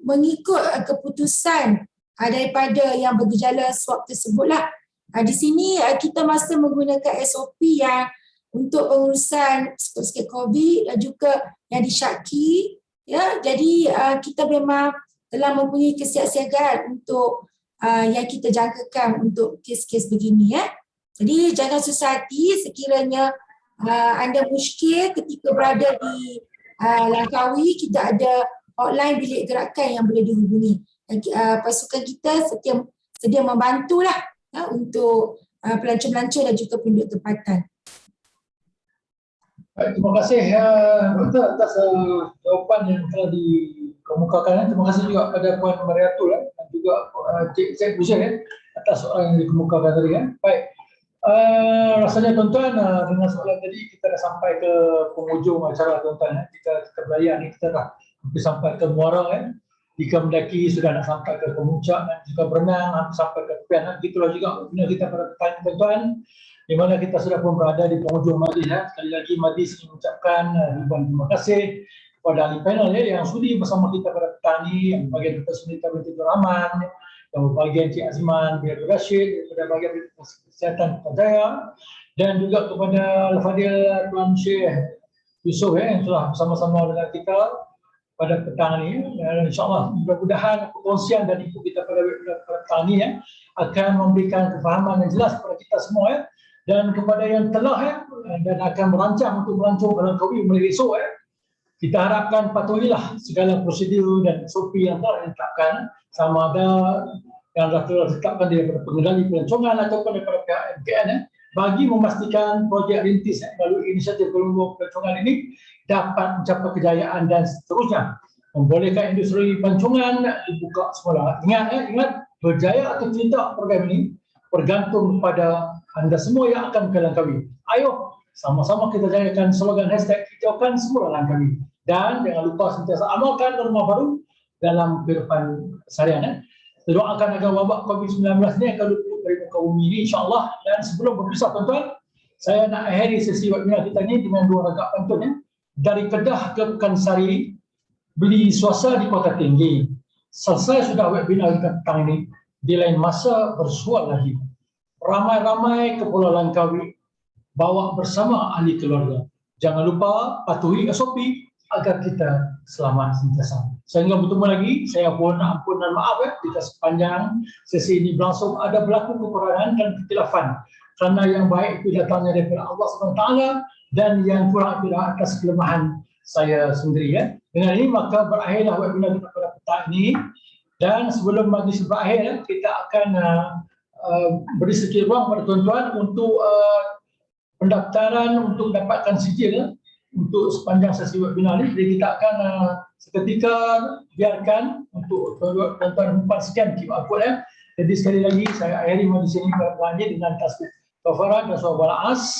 mengikut keputusan daripada yang bergejala swab tersebutlah. Di sini kita masih menggunakan SOP yang untuk pengurusan sikit COVID dan juga yang disyaki. Ya, jadi kita memang telah mempunyai kesiapsiagaan untuk yang kita jangkakan untuk kes-kes begini ya. Jadi jangan susah hati sekiranya anda muskil ketika berada di Langkawi, kita ada hotline bilik gerakan yang boleh dihubungi. Pasukan kita sedia membantulah ya, untuk pelancong-pelancong dan juga penduduk tempatan. Baik, terima kasih Doktor atas jawapan yang telah dikemukakan. Terima kasih juga kepada Puan Mariatul dan juga Cik Hussein atas soalan yang dikemukakan tadi kan. Baik, rasanya tuan-tuan dengan soalan tadi kita dah sampai ke penghujung acara tuan-tuan. Kita berlayar ni, kita dah hampir sampai ke muara kan. Jika mendaki sudah nak sampai ke puncak dan juga berenang hampir sampai ke tepian. Itulah juga guna kita pada petang tuan-tuan, di mana kita sudah pun berada di penghujung majlis. Sekali lagi majlis ingin mengucapkan ribuan terima kasih kepada ahli panel yang sudi bersama kita pada petang ini, yang bagian Dr. Sunita binti Abdul Rahman, yang bagian Cik Azman bin Abdul Rashid, daripada bagian Kesihatan Kota Jaya, dan juga kepada Al-Fadhil Tuan Syekh Yusof yang telah bersama-sama dengan kita pada petang ini. Dan insyaAllah mudah-mudahan perkongsian dan input kita pada petang ini akan memberikan kefahaman yang jelas kepada kita semua dan kepada yang telah dan akan merancang untuk melancong Langkawi mulai esok kita harapkan patuhilah segala prosedur dan SOP yang telah ditetapkan, sama ada yang telah ditetapkan daripada pengendali pelancongan ataupun daripada pihak MKN bagi memastikan projek rintis melalui inisiatif kelompok pelancongan ini dapat mencapai kejayaan dan seterusnya membolehkan industri pelancongan dibuka semula. Ingat berjaya atau tidak program ini bergantung kepada anda semua yang akan ke Langkawi. Ayo sama-sama kita jayakan slogan hashtag hijaukan semula Langkawi, dan jangan lupa sentiasa amalkan norma baru dalam kehidupan seharian. Doakan agar wabak COVID-19 ini akan luput dari muka bumi ini insyaAllah. Dan sebelum berpisah tuan-tuan, saya nak akhiri sesi webinar kita ini dengan dua ragak pantun dari Kedah ke Pekansari, beli suasa di Kota Tinggi. Selesai sudah webinar kita petang ini, di lain masa bersuat lagi. Ramai-ramai ke Pulau Langkawi, bawa bersama ahli keluarga. Jangan lupa patuhi SOP agar kita selamat sentiasa. Sehingga bertemu lagi, saya mohon ampun dan maaf jika sepanjang sesi ini berlangsung ada berlaku kekurangan dan kekhilafan. Kerana yang baik itu datangnya daripada Allah SWT dan yang kurang itu atas kelemahan saya sendiri. Dengan ini maka berakhirlah webinar kita pada petang ini. Dan sebelum majlis berakhir, kita akan beri sedikit ruang pada tuan-tuan untuk pendaftaran untuk mendapatkan sijil untuk sepanjang sesi webinar ini. Jadi kita akan seketika biarkan untuk tuan-tuan umpan scan QR code Jadi sekali lagi saya akhiri majlis ini berlanjut dengan tasbih kafarat dan surah Al-As.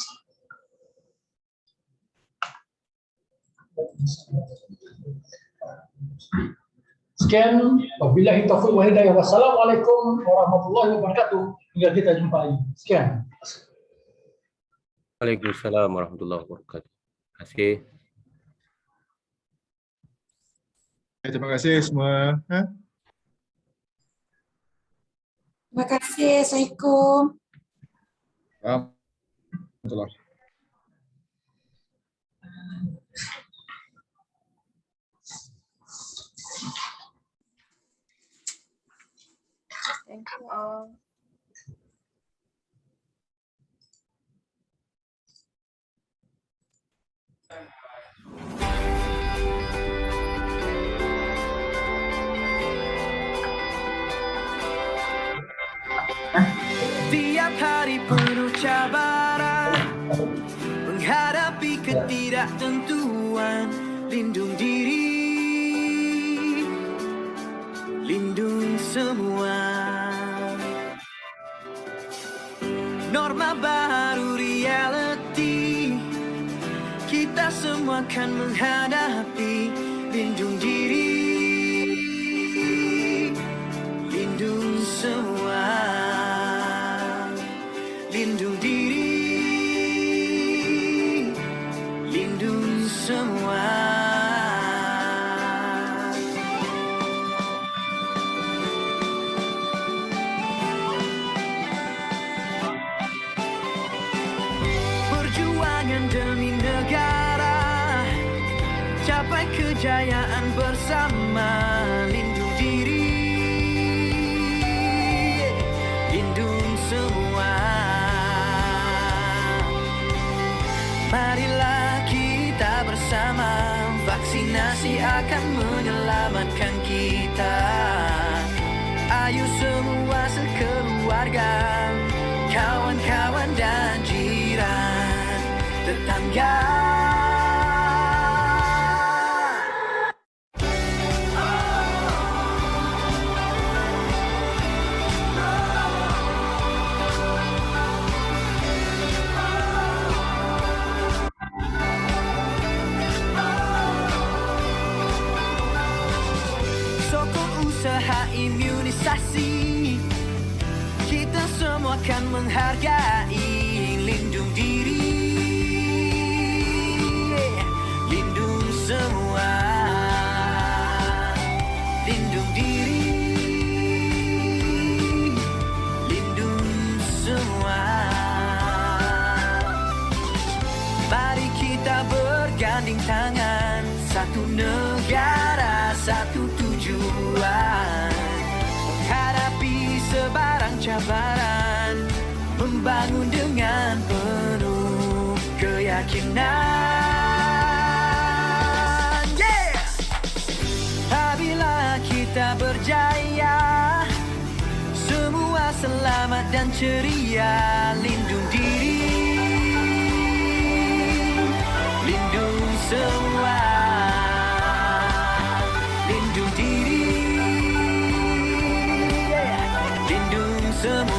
Sekian, wabillahi taufiq wal hidayah. Wassalamualaikum warahmatullahi wabarakatuh. Hingga kita jumpa lagi. Sekian. Waalaikumsalam warahmatullahi wabarakatuh. Terima kasih. Terima kasih semua. Terima kasih. Assalamualaikum. Warahmatullahi. Thank you all. Tiap hari penuh cabaran, menghadapi ketidaktentuan. Lindung diri, lindung semua. Norma baru reality, kita semua akan menghadapi. Lindung diri, lindung semua. Lindung diri, lindung semua. Perjuangan demi negara, capai kejayaan bersama. Lindung diri, lindung semua. Marilah kita bersama, vaksinasi akan menyelamatkan kita. Ayo semua sekeluarga, kawan-kawan dan jiran, tetangga. Usaha imunisasi, kita semua akan menghargai. Lindung diri, lindung semua. Lindung diri, lindung semua. berganding tangan, satu negara, satu tujuan, menghadapi sebarang cabaran, membangun dengan penuh keyakinan. Yeah! Apabila kita berjaya, semua selamat dan ceria. Lindung diri, lindung semua. Lindung diri, yeah. Lindung semua.